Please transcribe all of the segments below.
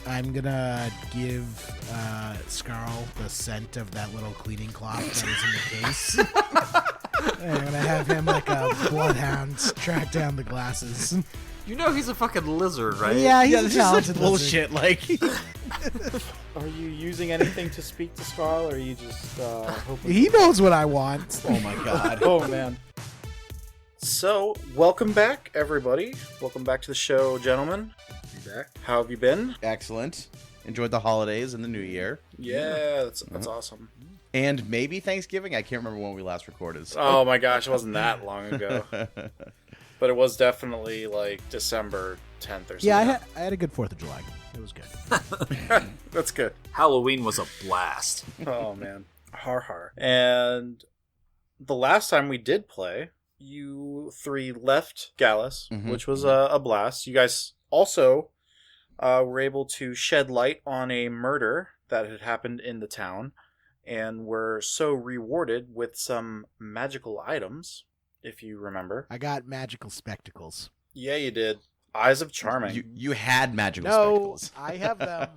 I'm gonna give Scarl the scent of that little cleaning cloth that is in the case. And I'm gonna have him like a bloodhound track down the glasses. You know he's a fucking lizard, right? Yeah, he's this a is such talented bullshit. Like, Are you using anything to speak to Scarl, or are you just hoping? He knows what I want. oh my god. Oh man. So, welcome back, everybody. Welcome back to the show, gentlemen. Back. How have you been? Excellent. Enjoyed the holidays and the new year. Yeah, that's awesome. And maybe Thanksgiving. I can't remember when we last recorded. So. Oh my gosh, it wasn't that long ago. But it was definitely like December 10th or something. Yeah, I had a good 4th of July. It was good. That's good. Halloween was a blast. Oh man. Har. And the last time we did play, you three left Gallus, which was a blast. You guys also were able to shed light on a murder that had happened in the town, and were so rewarded with some magical items, if you remember. I got magical spectacles. Yeah, you did. Eyes of Charming. You had magical No, spectacles. I have them.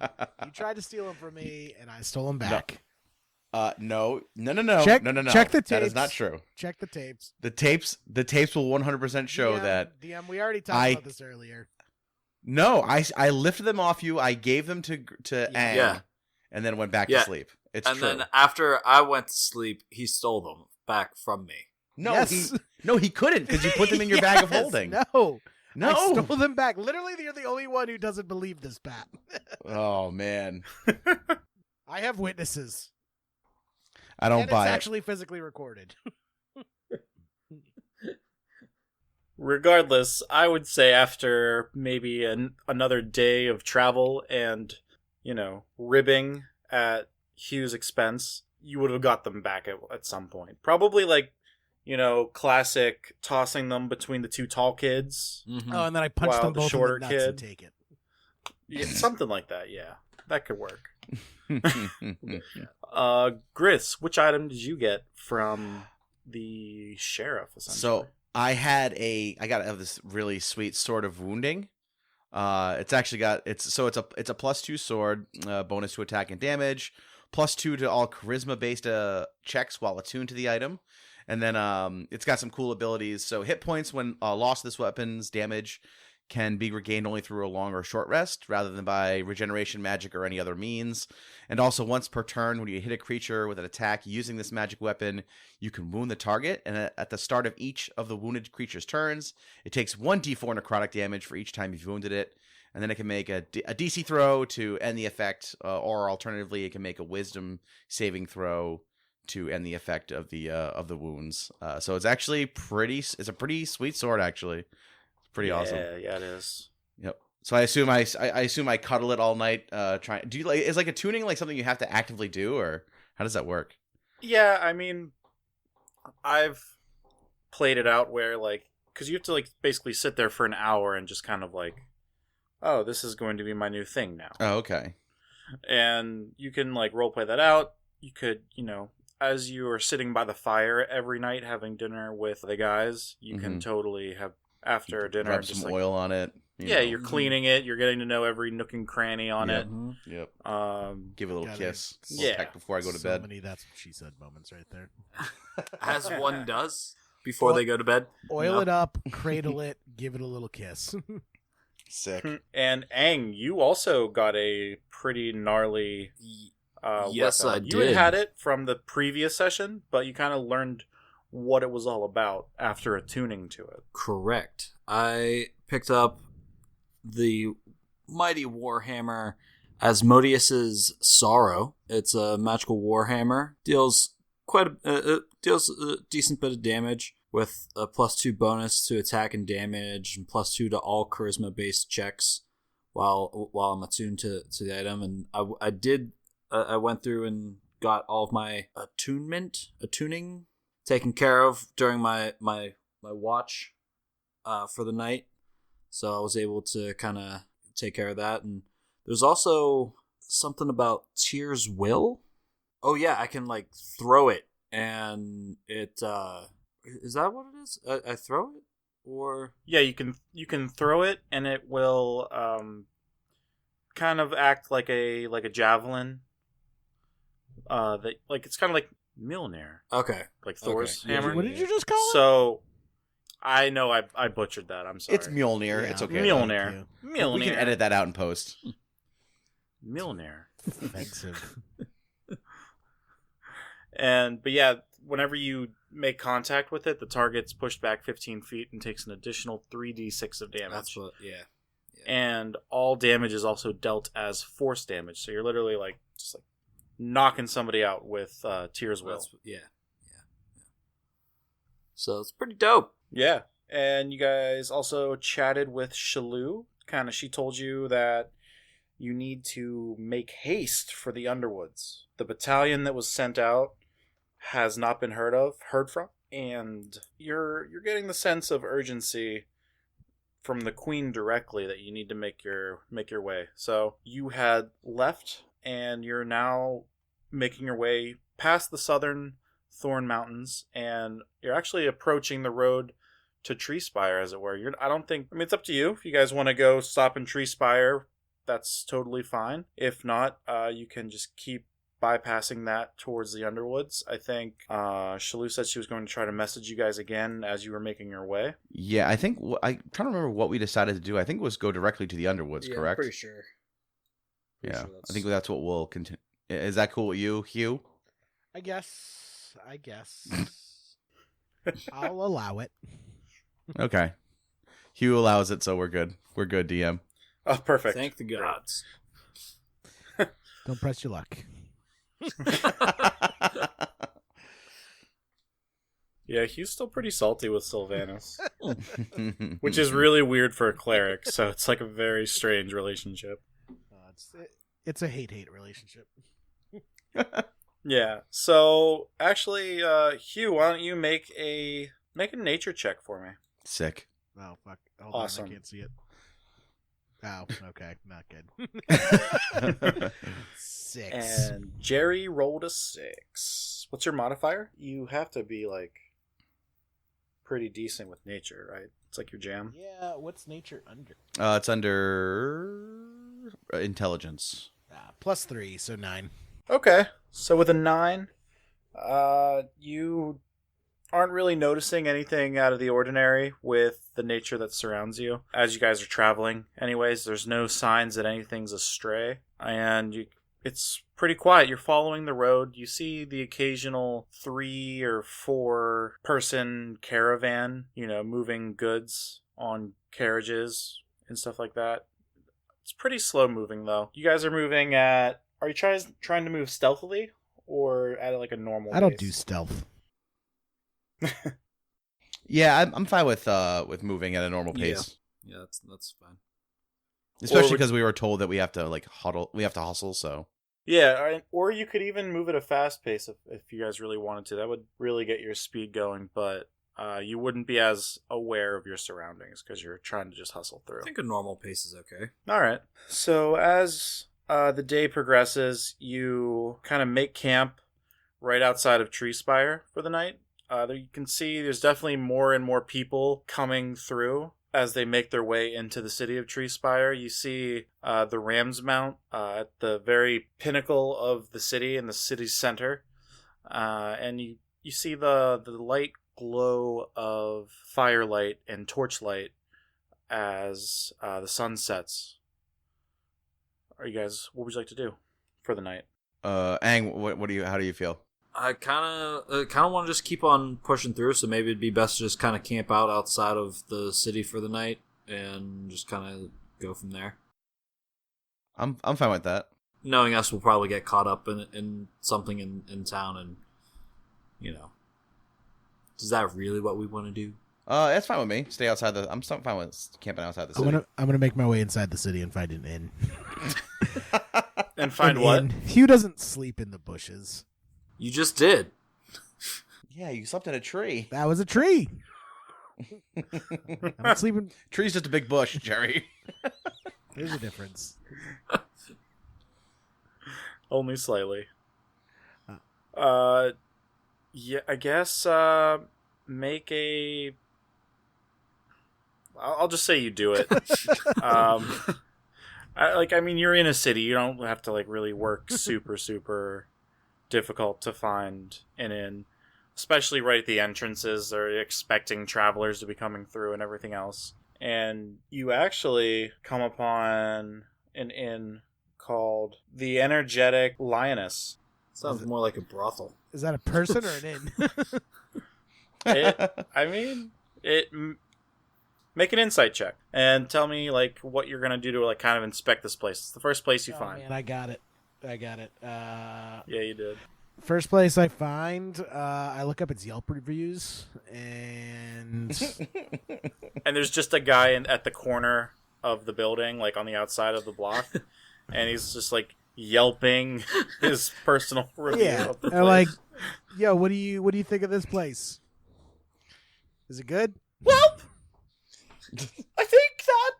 You tried to steal them from me, and I stole them back. No. Check No. Check the tapes. That is not true. Check the tapes. The tapes will 100% show that. DM, we already talked about this earlier. No, I lifted them off you. I gave them to Aang, Yeah. and then went back to sleep. It's And true. then after I went to sleep, he stole them back from me. No, Yes. he couldn't because you put them in your bag of Yes, holding. No. No. I stole them back. Literally, you're the only one who doesn't believe this, Pat. Oh man, I have witnesses. I don't And buy it's it. actually physically recorded. Regardless, I would say after maybe another day of travel and, ribbing at Hugh's expense, you would have got them back at some point. Probably like, classic tossing them between the two tall kids. Mm-hmm. Oh, and then I punched Wow, them the both shorter in the nuts and kid. take it. Yeah, something like that, yeah. That could work. Gris, which item did you get from the sheriff, essentially? So I got this really sweet sword of wounding. It's actually got it's a +2 sword, bonus to attack and damage, +2 to all charisma based checks while attuned to the item, and then it's got some cool abilities. So hit points when lost this weapon's damage can be regained only through a long or short rest rather than by regeneration magic or any other means. And also once per turn, when you hit a creature with an attack using this magic weapon, you can wound the target. And at the start of each of the wounded creature's turns, it takes 1d4 necrotic damage for each time you've wounded it. And then it can make a DC throw to end the effect, or alternatively, it can make a wisdom saving throw to end the effect of the wounds. So it's actually it's a pretty sweet sword, actually. Pretty awesome. Yeah, it is. Yep. So I assume I cuddle it all night. Do you is like attuning like something you have to actively do, or how does that work? Yeah, I mean, I've played it out where because you have to basically sit there for an hour and just kind of oh, this is going to be my new thing now. Oh, okay. And you can roleplay that out. You could, as you are sitting by the fire every night having dinner with the guys, you can totally have. After dinner, Rub just some oil on it. You're cleaning it. You're getting to know every nook and cranny on it. Yep. Give it a little kiss. Yeah. Peck before I go to so bed. many that's what she said moments right there. As one does before they go to bed. Oil it up, cradle it, give it a little kiss. Sick. And Aang, you also got a pretty gnarly Yes, weapon. I You did. had it from the previous session, but you kind of learned what it was all about after attuning to it. Correct. I picked up the mighty warhammer Asmodeus's Sorrow. It's a magical warhammer. Deals a decent bit of damage with a +2 bonus to attack and damage, and +2 to all charisma based checks while I'm attuned to the item. And I went through and got all of my attuning taken care of during my watch for the night, so I was able to kind of take care of that. And there's also something about Tyr's Will. Oh yeah, I can throw it, and it is that what it is? I throw it, or Yeah, you can throw it, and it will kind of act like a javelin. That like it's kind of like Mjolnir, Okay. like Thor's Okay. Yeah, hammer. What did you just call it? So, I know I butchered that. I'm sorry. It's Mjolnir. Yeah, It's okay. Mjolnir. Mjolnir. We can edit that out in post. Mjolnir. Offensive. But yeah, whenever you make contact with it, the target's pushed back 15 feet and takes an additional 3d6 of damage. That's what. Yeah. And all damage is also dealt as force damage. So you're literally like just like knocking somebody out with Tyr's Will. Yeah. So it's pretty dope. Yeah. And you guys also chatted with Chalup. Kind of, she told you that you need to make haste for the Underwoods. The battalion that was sent out has not been heard from, and you're getting the sense of urgency from the Queen directly that you need to make your way. So you had left, and you're now making your way past the southern Thorn Mountains, and you're actually approaching the road to Tree Spire, as it were. It's up to you. If you guys want to go stop in Tree Spire, that's totally fine. If not, you can just keep bypassing that towards the Underwoods. I think Chalup said she was going to try to message you guys again as you were making your way. Yeah, I think I'm trying to remember what we decided to do. I think it was go directly to the Underwoods, correct? I'm pretty sure. Yeah, I think that's what we'll continue. Is that cool with you, Hugh? I guess. I'll allow it. Okay. Hugh allows it, so we're good. We're good, DM. Oh, perfect. Thank the gods. Don't press your luck. Yeah, Hugh's still pretty salty with Sylvanas, which is really weird for a cleric, so it's like a very strange relationship. It's a hate relationship. Yeah, so actually, Hugh, why don't you make a nature check for me? Sick. Oh, fuck. Hold Awesome. on, I can't see it. Oh, okay. Not good. 6. And Jerry rolled a 6. What's your modifier? You have to be, like, pretty decent with nature, right? It's like your jam. Yeah, what's nature under? It's under intelligence. +3, so 9. Okay, so with a 9, you aren't really noticing anything out of the ordinary with the nature that surrounds you. As you guys are traveling, anyways, there's no signs that anything's astray, and it's pretty quiet. You're following the road. You see the occasional 3 or 4 person caravan, moving goods on carriages and stuff like that. It's pretty slow moving, though. You guys are moving at... Are you trying to move stealthily or at like a normal pace? I don't do stealth. Yeah, I'm fine with moving at a normal pace. Yeah, that's fine. Especially because we were told that we have to hustle. So yeah, or you could even move at a fast pace if you guys really wanted to. That would really get your speed going, but you wouldn't be as aware of your surroundings because you're trying to just hustle through. I think a normal pace is okay. All right. So as the day progresses, you kind of make camp right outside of Tree Spire for the night. There you can see there's definitely more and more people coming through as they make their way into the city of Tree Spire. You see the Ram's Mount at the very pinnacle of the city in the city's center. And you see the light glow of firelight and torchlight as the sun sets. What would you like to do for the night? Ang, how do you feel? I kind of want to just keep on pushing through, so maybe it'd be best to just kind of camp out outside of the city for the night and just kind of go from there. I'm fine with that. Knowing us, we'll probably get caught up in something in town, and is that really what we want to do? That's fine with me. Stay outside I'm fine with camping outside the city. I'm gonna make my way inside the city and find an inn. And find An what? inn. Hugh doesn't sleep in the bushes. You just did. Yeah, you slept in a tree. That was a tree. I'm not sleeping. Tree's just a big bush, Jerry. There's a difference. Only slightly. Yeah, I guess make a... I'll just say you do it. I mean, you're in a city. You don't have to like really work super, super difficult to find an inn, especially right at the entrances. They're expecting travelers to be coming through and everything else. And you actually come upon an inn called the Energetic Lioness. Sounds more like a brothel. Is that a person or an inn? Make an insight check and tell me like what you're gonna do to like kind of inspect this place. It's the first place you find. Man, I got it. Yeah, you did. First place I find, I look up its Yelp reviews, and And there's just a guy at the corner of the building, like on the outside of the block, and he's just like yelping his personal review yeah, of the and place. like, yo, what do you think of this place? Is it good? Well, I think that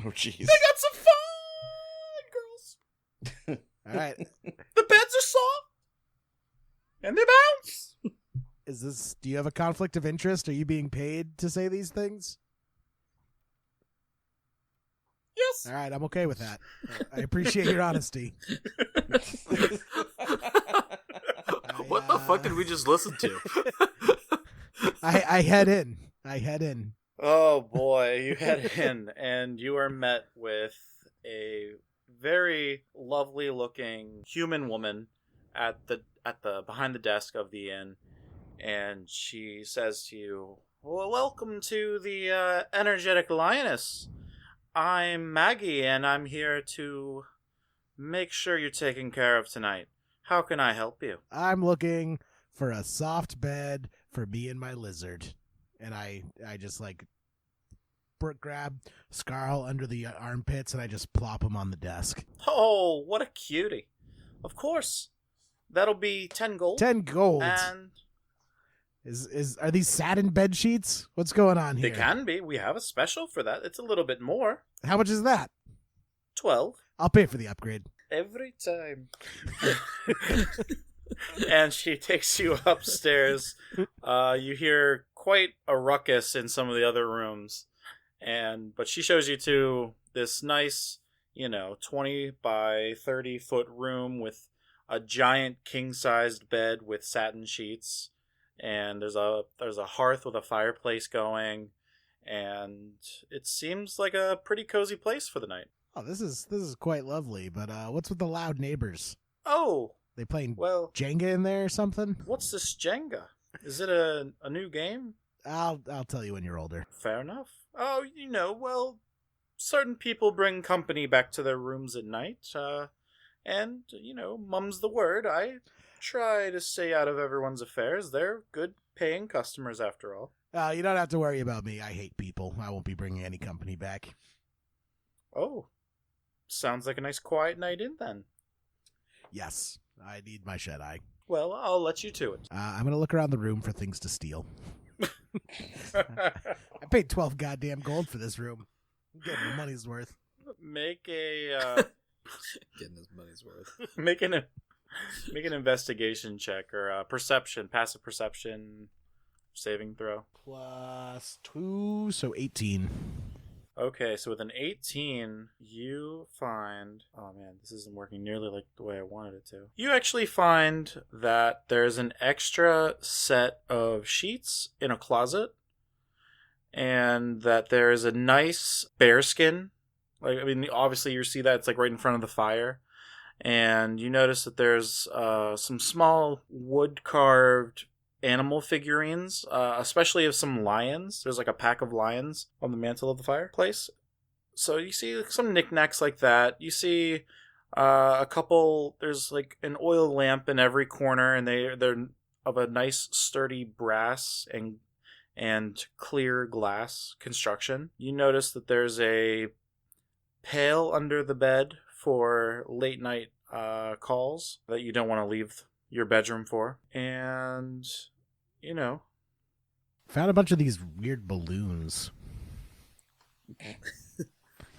Oh, jeez. they got some fun girls. All right, The beds are soft and they bounce. is this? Do you have a conflict of interest? Are you being paid to say these things? Yes. All right, I'm okay with that. I appreciate your honesty. What the fuck did we just listen to? I head in. Oh boy, you head in and you are met with a very lovely looking human woman at the behind the desk of the inn, and she says to you, "Well, welcome to the Energetic Lioness. I'm Maggie, and I'm here to make sure you're taken care of tonight. How can I help you?" I'm looking for a soft bed for me and my lizard. And I just like grab Scarl under the armpits and I just plop him on the desk. Oh, what a cutie. Of course. That'll be 10 gold. 10 gold. And Are these satin bed sheets? What's going on here? they can be. We have a special for that. It's a little bit more. How much is that? 12. I'll pay for the upgrade. Every time. And she takes you upstairs. You hear quite a ruckus in some of the other rooms. But she shows you to this nice, 20 by 30 foot room with a giant king-sized bed with satin sheets. And there's a hearth with a fireplace going. And it seems like a pretty cozy place for the night. Oh, this is quite lovely, but what's with the loud neighbors? Oh, They playing well, Jenga in there or something? what's this Jenga? Is it a new game? I'll tell you when you're older. Fair enough. Oh, well, certain people bring company back to their rooms at night, and, mum's the word. I try to stay out of everyone's affairs. They're good paying customers after all. You don't have to worry about me. I hate people. I won't be bringing any company back. Oh, sounds like a nice quiet night in then. Yes, I need my shut-eye. Well, I'll let you to it. I'm going to look around the room for things to steal. I paid 12 goddamn gold for this room. I'm getting my money's worth. Make a Getting his money's worth. make an investigation check or a passive perception saving throw. +2, so 18. Okay, so with an 18, you find... Oh man, this isn't working nearly like the way I wanted it to. You actually find that there's an extra set of sheets in a closet, and that there's a nice bearskin. Obviously you see that it's like right in front of the fire. And you notice that there's some small wood-carved animal figurines, especially of some lions. There's like a pack of lions on the mantle of the fireplace. So you see some knickknacks like that. You see a couple. There's like an oil lamp in every corner, and they're of a nice sturdy brass and clear glass construction. You notice that there's a pail under the bed for late night calls that you don't want to leave your bedroom for. And Found a bunch of these weird balloons.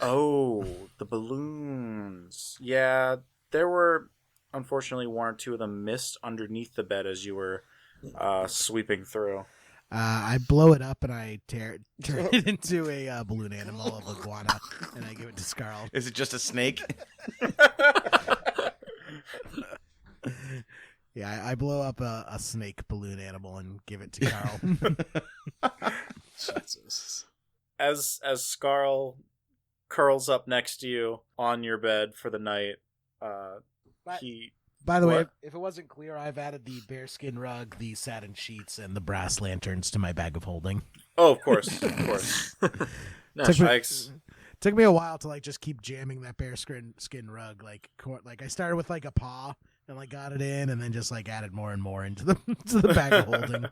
Oh, the balloons. Yeah, there were unfortunately one or two of them missed underneath the bed as you were sweeping through. I blow it up and I turn it into a balloon animal of iguana, and I give it to Scarl. Is it just a snake? Yeah, I blow up a snake balloon animal and give it to Carl. Jesus. As Scarl curls up next to you on your bed for the night, he... By the way, What? if it wasn't clear, I've added the bearskin rug, the satin sheets, and the brass lanterns to my bag of holding. Oh, of course, of course. Took me, Yikes. took me a while to just keep jamming that bearskin rug. Like I started with a paw and got it in, and then just added more and more into the to the bag of holding.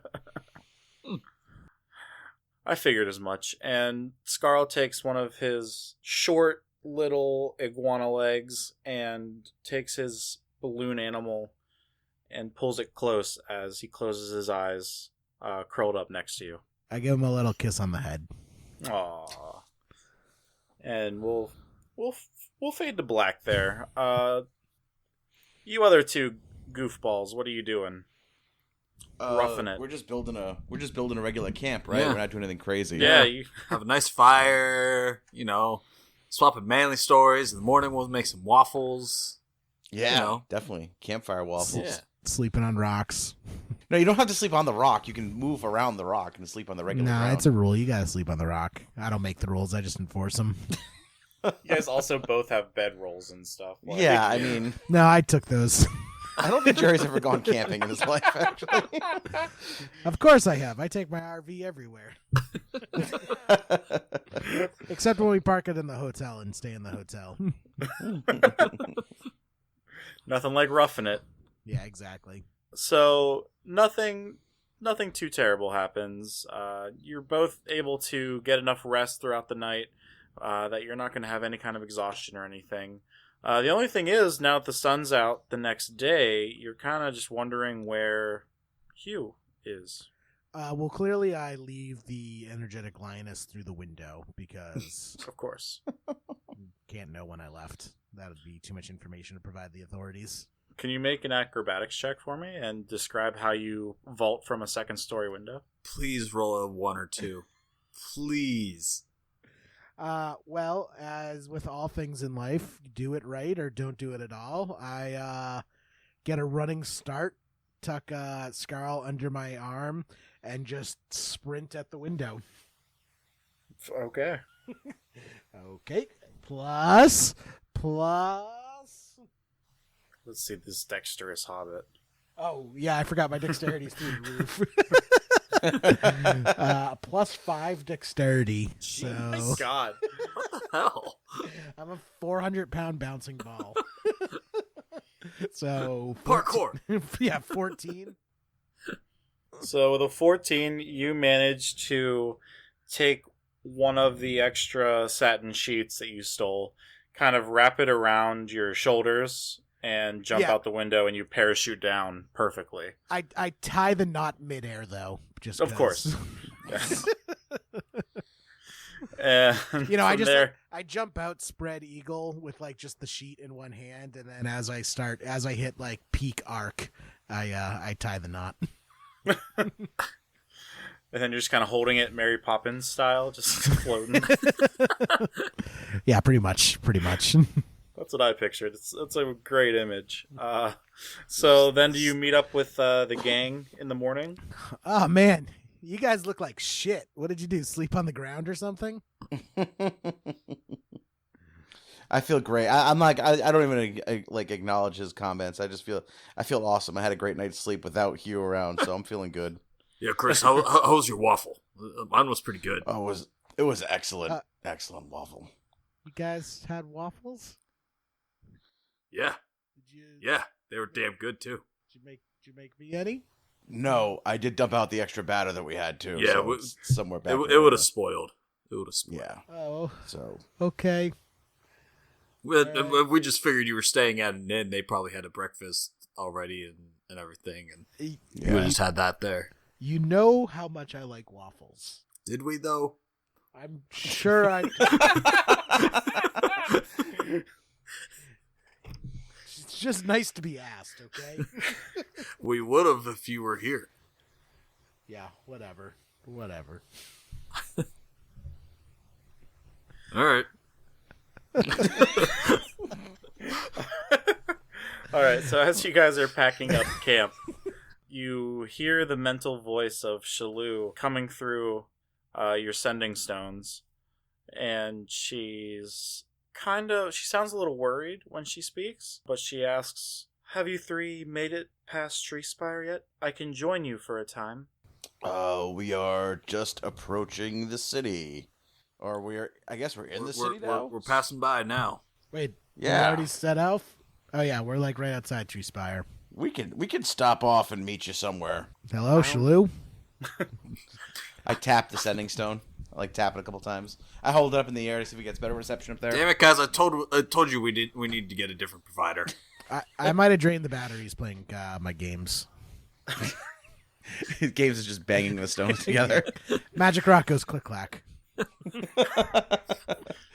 I figured as much. And Scarl takes one of his short little iguana legs and takes his balloon animal and pulls it close as he closes his eyes, curled up next to you. I give him a little kiss on the head. Aww. And we'll fade to black there. You other two goofballs, what are you doing? Roughing it. We're just building a regular camp, right? Yeah. We're not doing anything crazy. Yeah, you... Have a nice fire, swapping manly stories. In the morning, we'll make some waffles. Yeah, definitely. Campfire waffles. Yeah. Sleeping on rocks. No, you don't have to sleep on the rock. You can move around the rock and sleep on the regular Nah, ground. it's a rule. You gotta sleep on the rock. I don't make the rules. I just enforce them. You guys also both have bedrolls and stuff. Yeah, I mean, No, I took those. I don't think Jerry's ever gone camping in his life, actually. Of course I have. I take my RV everywhere. Except when we park it in the hotel and stay in the hotel. Nothing like roughing it. Yeah, exactly. So nothing too terrible happens. You're both able to get enough rest throughout the night that you're not going to have any kind of exhaustion or anything. The only thing is, now that the sun's out the next day, you're kind of just wondering where Hugh is. Well, clearly I leave the energetic lioness through the window because Of course. can't know when I left. That would be too much information to provide the authorities. Can you make an acrobatics check for me and describe how you vault from a second-story window? Please roll a 1 or 2. Please. Well, as with all things in life, do it right or don't do it at all. I get a running start, tuck Scarl under my arm, and just sprint at the window. Okay. Okay. Plus. Let's see this dexterous hobbit. Oh, yeah, I forgot my dexterity's through the roof. Plus 5 dexterity. So Oh my God. What the hell? I'm a 400-pound bouncing ball. So Parkour. Yeah, 14. So with a 14, you manage to take one of the extra satin sheets that you stole, kind of wrap it around your shoulders, and jump out the window, and you parachute down perfectly. I tie the knot midair, though. Just Of 'cause. course. Yes. And I jump out spread eagle with just the sheet in one hand, and then as I hit peak arc, I tie the knot. and then you're just kind of holding it Mary Poppins style, just floating. Yeah, pretty much. That's what I pictured. It's a great image. So then do you meet up with the gang in the morning? Oh man, you guys look like shit. What did you do? Sleep on the ground or something? I feel great. I'm I don't even acknowledge his comments. I feel awesome. I had a great night's sleep without Hugh around, so I'm feeling good. Yeah, Chris, how was your waffle? Mine was pretty good. Oh, it was excellent. Excellent waffle. You guys had waffles? Yeah, Did you? yeah, they were damn good too. Did you make me any? No, I did dump out the extra batter that we had too. Yeah, so it's somewhere back. It would have spoiled. It would have spoiled. Yeah. Oh, So okay. We just figured you were staying at an inn. They probably had a breakfast already and everything, and you just had that there. You know how much I like waffles. Did we though? I'm sure I. It's just nice to be asked, okay? We would have if you were here. Yeah, whatever. Whatever. All right. All right, so as you guys are packing up camp, you hear the mental voice of Chalup coming through your sending stones, and she sounds a little worried when she speaks, but she asks, "Have you three made it past Tree Spire yet? I can join you for a time." We are just approaching the city. Or I guess we're in the city now? We're passing by now. Wait, Yeah. you already set off? Oh yeah, we're like right outside Tree Spire. We can stop off and meet you somewhere. Hello, Chalup. I tap the sending stone. I like tap it a couple times. I hold it up in the air to see if it gets better reception up there. Damn it, guys! I told you we need to get a different provider. I might have drained the batteries playing my games. Games is just banging the stones together. Magic Rock goes click clack.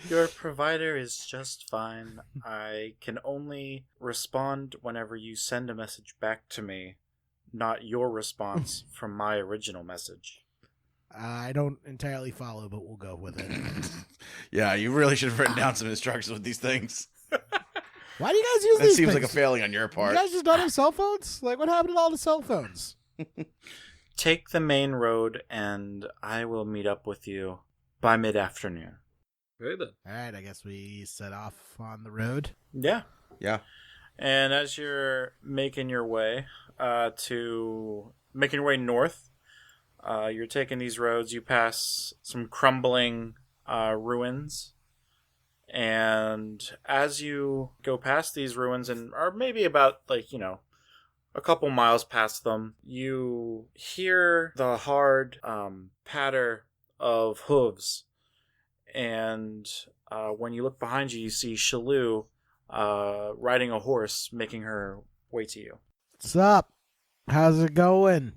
Your provider is just fine. I can only respond whenever you send a message back to me, not your response from my original message. I don't entirely follow, but we'll go with it. Yeah, you really should have written down some instructions with these things. Why do you guys use That these seems things? like a failing on your part. You guys just don't have cell phones? Like, what happened to all the cell phones? Take the main road, and I will meet up with you by mid-afternoon. Okay then. All right, I guess we set off on the road. Yeah. Yeah. And as you're making your way north, you're taking these roads. You pass some crumbling ruins, and as you go past these ruins, and are maybe about a couple miles past them, you hear the hard patter of hooves. And when you look behind you, you see Chalup riding a horse, making her way to you. What's up? How's it going?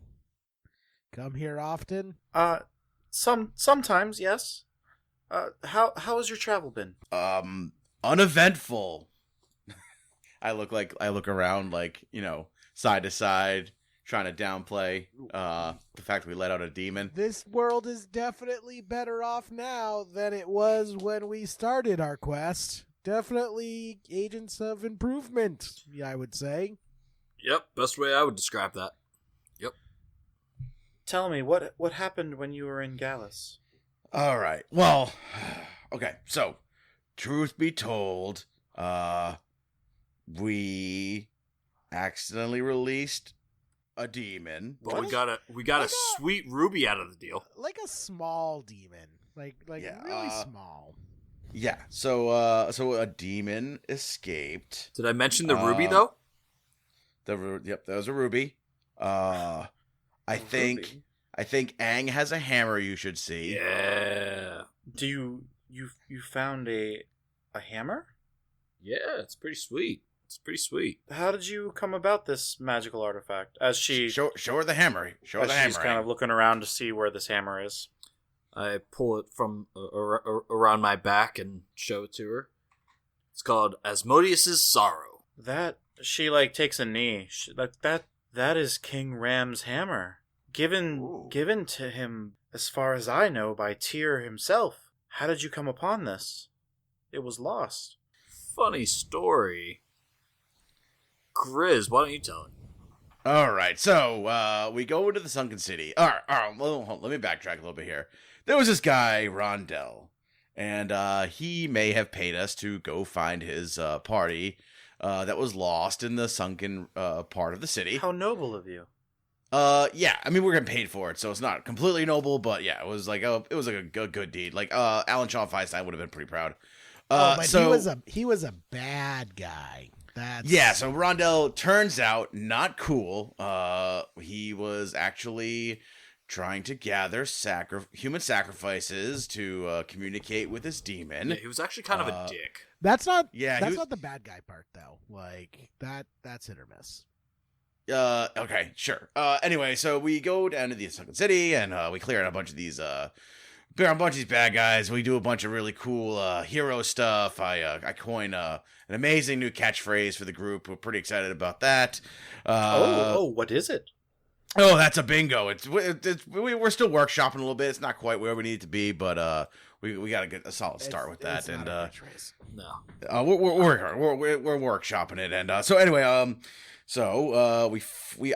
Come here often? Sometimes, yes. How has your travel been? Uneventful. I look around side to side, trying to downplay the fact that we let out a demon. This world is definitely better off now than it was when we started our quest. Definitely agents of improvement, I would say. Yep, best way I would describe that. Yep. Tell me, what happened when you were in Gallus? All right. Well, okay. So, truth be told, we accidentally released a demon. But we got a sweet ruby out of the deal. Like a small demon. Like Yeah, really small. Yeah. So a demon escaped. Did I mention the ruby though? Yep, that was a ruby. I think Aang has a hammer you should see. Yeah. Do you found a hammer? Yeah, it's pretty sweet. It's pretty sweet. How did you come about this magical artifact? As she Show her the hammer. Show her the hammer. She's kind of looking around to see where this hammer is. I pull it from around my back and show it to her. It's called Asmodeus's Sorrow. That she takes a knee. That is King Ram's hammer, given to him, as far as I know, by Tyr himself. How did you come upon this? It was lost. Funny story. Grizz, why don't you tell it? All right, so we go into the sunken city. All right, well, let me backtrack a little bit here. There was this guy, Rondell, and he may have paid us to go find his party that was lost in the sunken part of the city. How noble of you. Yeah, I mean, we're getting paid for it, so it's not completely noble, but yeah, it was like a good deed. Like Alan Shaw Feinstein would have been pretty proud. But he was a bad guy. So Rondell turns out not cool. He was actually trying to gather human sacrifices to communicate with his demon. Yeah, he was actually kind of a dick. That's not Yeah, not the bad guy part though. Like that's hit or miss. Okay, sure. Anyway, so we go down to the sunken city and we clear out a bunch of these bad guys. We do a bunch of really cool hero stuff. I coin an amazing new catchphrase for the group. We're pretty excited about that. What is it? Oh, that's a bingo. We're still workshopping a little bit. It's not quite where we need it to be, but we got to get a solid start with that. It's not a bridge race. No. We're workshopping it, and so anyway,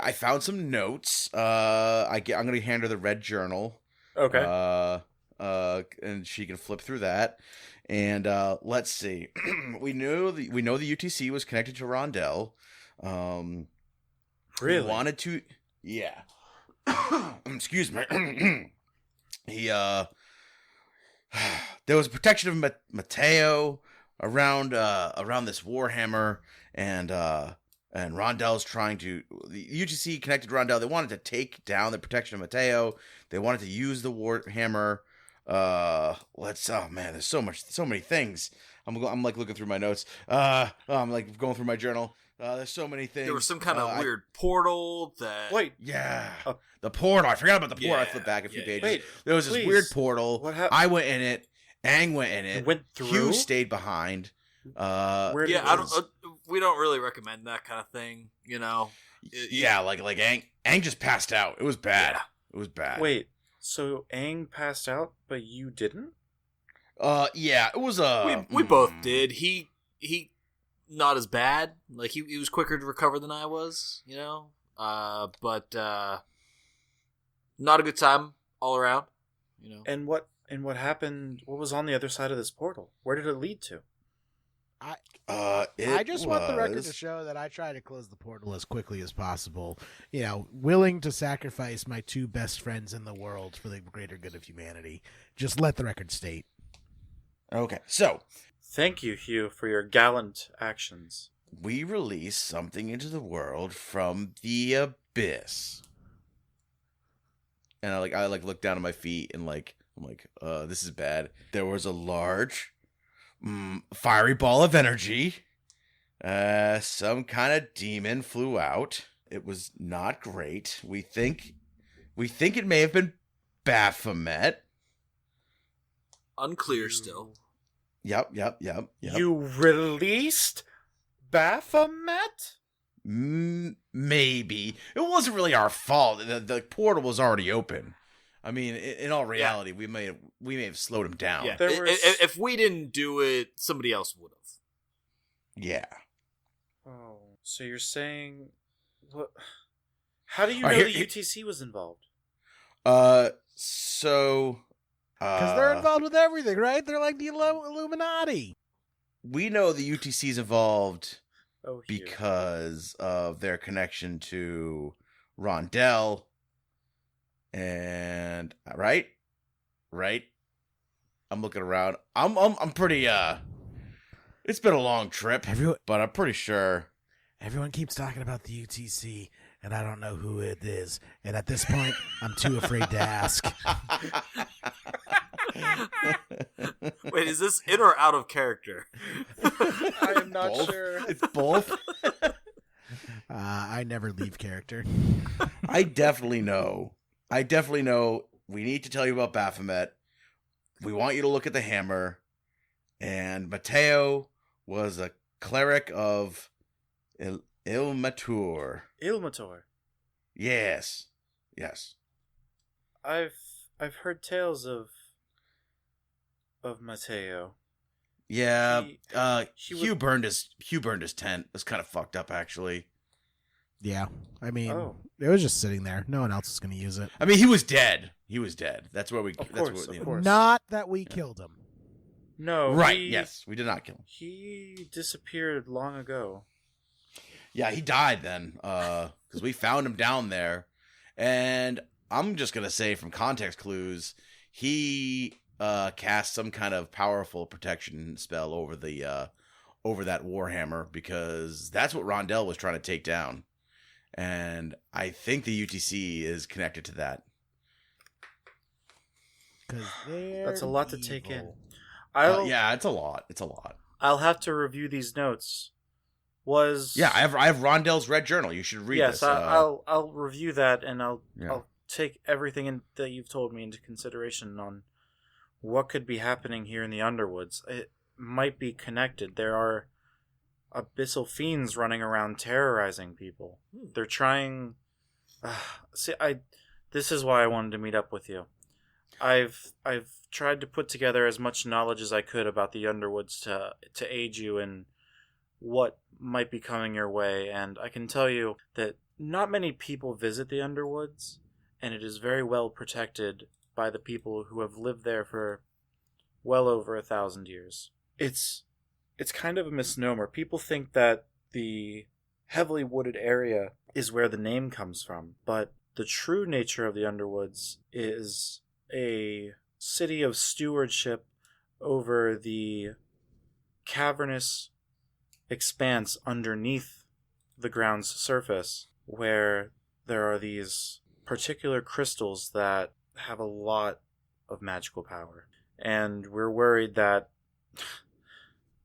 I found some notes. I'm gonna hand her the red journal. Okay. And she can flip through that, and let's see. we know the UTC was connected to Rondell. Really? He wanted to. Yeah. Excuse me. He there was protection of Mateo around this Warhammer, and Rondell's trying to. The UGC connected to Rondell. They wanted to take down the protection of Mateo. They wanted to use the Warhammer. Oh man, there's so many things. I'm like looking through my notes. I'm like going through my journal. There's so many things. There was some kind of weird portal that. Wait. Yeah. The portal. I forgot about the portal. Yeah, I flipped back a few pages. Wait, there was this weird portal. What happened? I went in it. Aang went in it. You went through? Hugh stayed behind. Where Yeah, we don't really recommend that kind of thing. You know. Yeah, like Aang just passed out. It was bad. Yeah. It was bad. Wait, so Aang passed out, but you didn't? Yeah, it was We both did. He not as bad. Like he was quicker to recover than I was. You know. But not a good time all around. You know. And what happened? What was on the other side of this portal? Where did it lead to? I just want the record to show that I try to close the portal as quickly as possible. You know, willing to sacrifice my two best friends in the world for the greater good of humanity. Just let the record state. Okay, so Thank you, Hugh, for your gallant actions. we released something into the world from the abyss, and I look down at my feet and I'm like, this is bad. There was a large, fiery ball of energy. Some kind of demon flew out. It was not great. We think it may have been Baphomet. Unclear still. Yep. You released Baphomet? Maybe it wasn't really our fault. The portal was already open. I mean, in all reality, we may have slowed him down. Yeah. There was- If we didn't do it, somebody else would have. Yeah. Oh, so you're saying what? How do you All know right, the here- UTC was involved? So. Because they're involved with everything, right? They're like the Illuminati. We know the UTC's involved Oh, Hugh. because of their connection to Rondell, and right. I'm looking around. I'm pretty. It's been a long trip, but I'm pretty sure. Everyone keeps talking about the UTC, and I don't know who it is. And at this point, I'm too afraid to ask. Wait, is this in or out of character? I am not Both. sure. It's both. I never leave character. I definitely know. We need to tell you about Baphomet. We want you to look at the hammer. And Mateo was a cleric of Ilmatur. Ilmator. Yes. I've heard tales of Mateo. Yeah. He Hugh burned his tent. It was kind of fucked up, actually. Yeah, I mean, Oh. it was just sitting there. No one else is going to use it. I mean, he was dead. That's where we. Of that's course, what, of course. Not that we killed him. No, Right. Yes, we did not kill him. He disappeared long ago. Yeah, he died then, because we found him down there, and I'm just gonna say from context clues, he cast some kind of powerful protection spell over the over that Warhammer, because that's what Rondell was trying to take down, and I think the UTC is connected to that. That's a lot to take in. Yeah, it's a lot. I'll have to review these notes. Yeah, I have Rondell's red journal. You should read yes, this. I'll review that, and I'll Yeah. take everything that you've told me into consideration on what could be happening here in the Underwoods. It might be connected. There are abyssal fiends running around terrorizing people. They're trying See, this is why I wanted to meet up with you. I've tried to put together as much knowledge as I could about the Underwoods to aid you in what might be coming your way, and I can tell you that not many people visit the Underwoods, and it is very well protected by the people who have lived there for well over 1,000 years. It's kind of a misnomer. People think that the heavily wooded area is where the name comes from, but the true nature of the Underwoods is a city of stewardship over the cavernous expanse underneath the ground's surface, where there are these particular crystals that have a lot of magical power. And we're worried that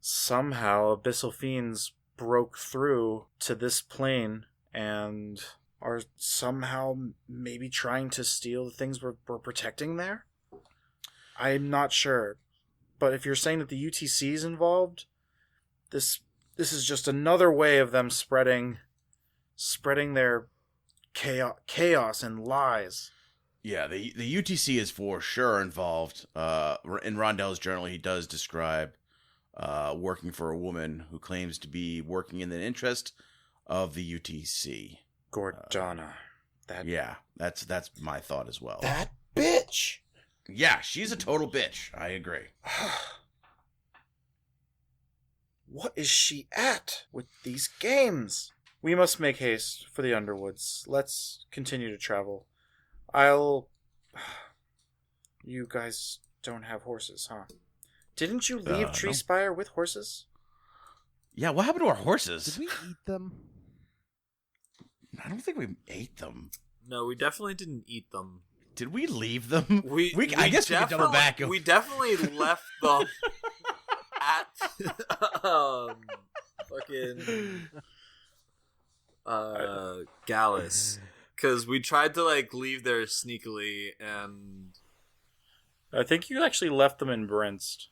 somehow abyssal fiends broke through to this plane and are somehow maybe trying to steal the things we're protecting there? I'm not sure. But if you're saying that the UTC is involved, this is just another way of them spreading their chaos and lies. Yeah, the UTC is for sure involved. In Rondell's journal, he does describe working for a woman who claims to be working in the interest of the UTC. Gordana. That's my thought as well. That bitch! Yeah, she's a total bitch. I agree. What is she at with these games? We must make haste for the Underwoods. Let's continue to travel. You guys don't have horses, huh? Didn't you leave Treespire with horses? Yeah, what happened to our horses? Did we eat them? I don't think we ate them. No, we definitely didn't eat them. Did we leave them? We I guess we could double back. We definitely left them at fucking Gallus, because we tried to leave there sneakily, and I think you actually left them in Brinst,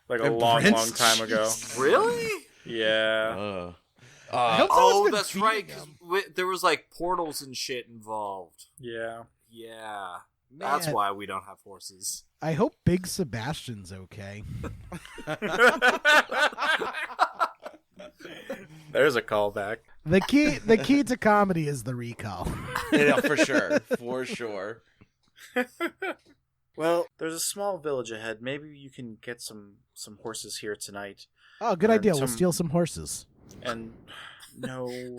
a long time ago. Really? Yeah. That's right. 'Cause there was portals and shit involved. Yeah. Yeah. Man, That's why we don't have horses. I hope Big Sebastian's okay. There's a callback. The key to comedy is the recall. Yeah, for sure. Well, there's a small village ahead. Maybe you can get some horses here tonight. Oh, good idea. We'll steal some horses. And no,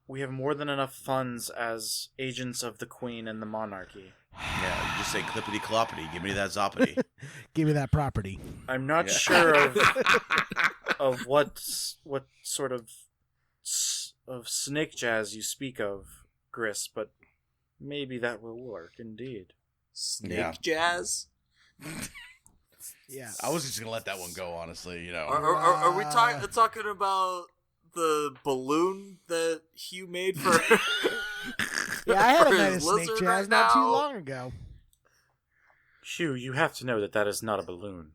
we have more than enough funds as agents of the Queen and the monarchy. Yeah, you just say clippity cloppity. Give me that zoppity. Give me that property. I'm not sure of what sort of snake jazz you speak of, Gris, but maybe that will work indeed. Snake jazz? Yeah, I was just gonna let that one go. Honestly, Are we talking about the balloon that Hugh made for? Yeah, I had a for night of his snake lizard jazz right not too now? long ago. Hugh, you have to know that is not a balloon.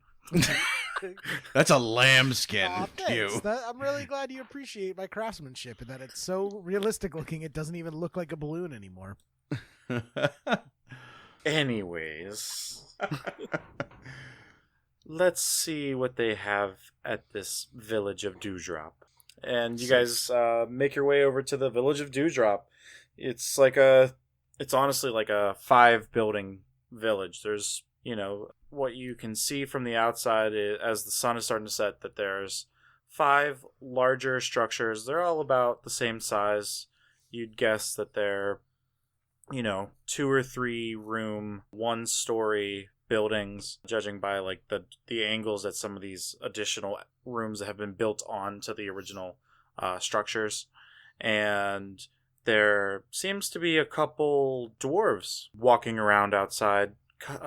That's a lambskin. Aw, You. thanks. I'm really glad you appreciate my craftsmanship and that it's so realistic looking it doesn't even look like a balloon anymore. Anyways, let's see what they have at this village of Dewdrop. And you guys make your way over to the village of Dewdrop. It's honestly like a 5-building village. There's, what you can see from the outside as the sun is starting to set, that there's 5 larger structures. They're all about the same size. You'd guess that they're 2 or 3 room, 1-story buildings, judging by the angles that some of these additional rooms have been built onto the original structures. And there seems to be a couple dwarves walking around outside,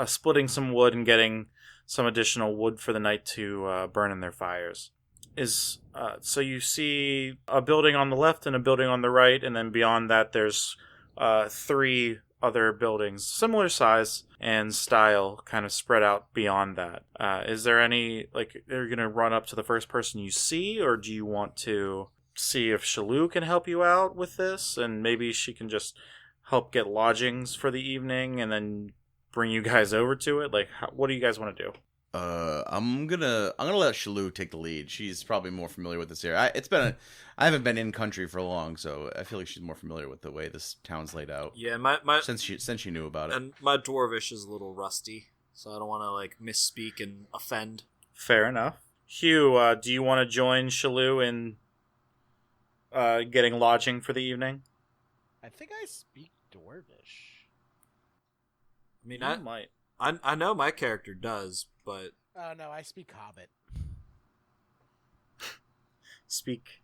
splitting some wood and getting some additional wood for the night to burn in their fires. So you see a building on the left and a building on the right, and then beyond that there's 3 other buildings, similar size and style, kind of spread out beyond that. Is there any, are you going to run up to the first person you see, or do you want to see if Chalup can help you out with this, and maybe she can just help get lodgings for the evening and then bring you guys over to it. Like, what do you guys want to do? I'm gonna let Chalup take the lead. She's probably more familiar with this area. I haven't been in country for long, so I feel like she's more familiar with the way this town's laid out. Yeah, my since she knew about it. And my dwarvish is a little rusty, so I don't want to like misspeak and offend. Fair enough. Hugh, do you want to join Chalup in getting lodging for the evening? I think I speak Dwarvish. I mean, You might. I know my character does, but Oh no, I speak Hobbit. Speak.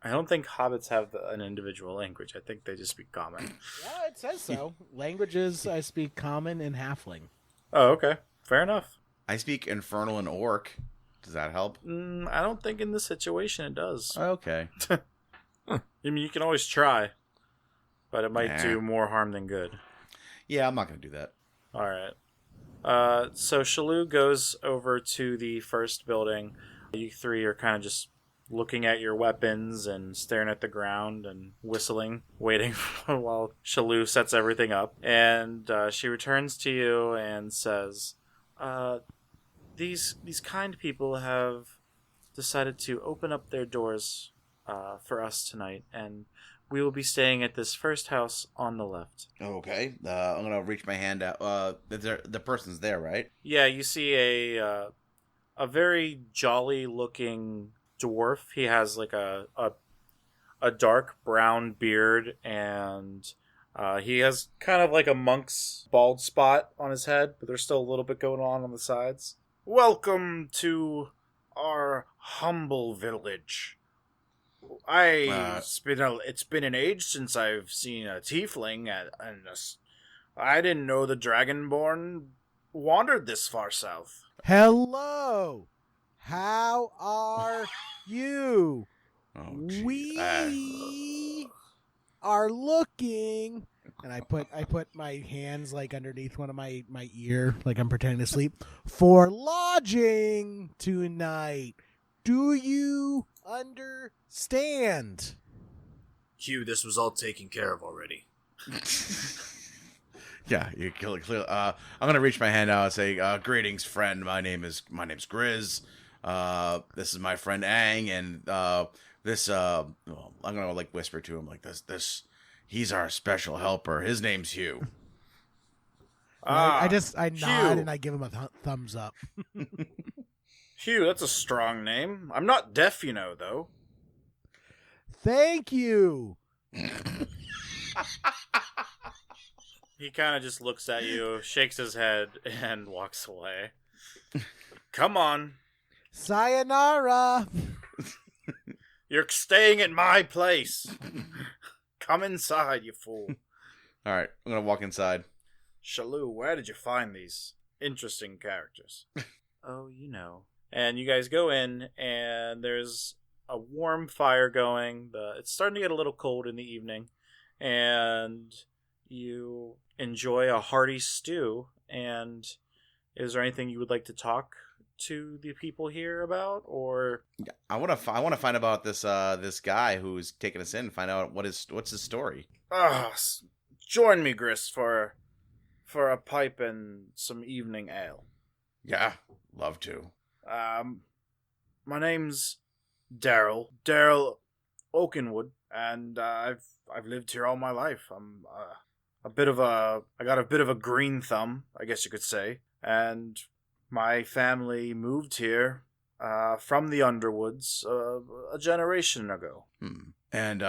I don't think hobbits have an individual language. I think they just speak common. Yeah, it says so. Languages, I speak Common and Halfling. Oh, okay. Fair enough. I speak Infernal and Orc. Does that help? I don't think in this situation it does. Okay. I mean, you can always try, but it might Nah. do more harm than good. Yeah, I'm not gonna do that. All right. So Chalup goes over to the first building. You three are kind of just looking at your weapons and staring at the ground and whistling, waiting while Chalup sets everything up. And she returns to you and says, These kind people have decided to open up their doors for us tonight, and we will be staying at this first house on the left. Okay. I'm gonna reach my hand out. The person's there, right? Yeah, you see a very jolly looking dwarf. He has like a dark brown beard, and he has kind of like a monk's bald spot on his head, but there's still a little bit going on the sides. Welcome to our humble village. It's been an age since I've seen a tiefling, and I didn't know the Dragonborn wandered this far south. Hello. How are you? Oh, geez. We are looking, and I put my hands like underneath one of my ear, like I'm pretending to sleep, for lodging tonight. Do you understand? Hugh, this was all taken care of already. Yeah, you kill it clearly. I'm gonna reach my hand out and say, "Greetings, friend. My name's Grizz. This is my friend Aang, and I'm gonna like whisper to him like this. He's our special helper. His name's Hugh." I nod Hugh. and I give him a thumbs up. Hugh, that's a strong name. I'm not deaf, you know, though. Thank you. He kind of just looks at you, shakes his head, and walks away. Come on. Sayonara. You're staying at my place. Come inside, you fool. All right, I'm gonna walk inside. Chalup, where did you find these interesting characters? Oh, you know. And you guys go in, and there's a warm fire going. It's starting to get a little cold in the evening. And you enjoy a hearty stew. And is there anything you would like to talk to the people here about? Or I want to find about this guy who's taking us in. Find out what's his story. join me, Grist, for a pipe and some evening ale. Yeah, love to. My name's Daryl Oakenwood, and I've lived here all my life. I'm I got a bit of a green thumb, I guess you could say, and my family moved here from the Underwoods a generation ago. And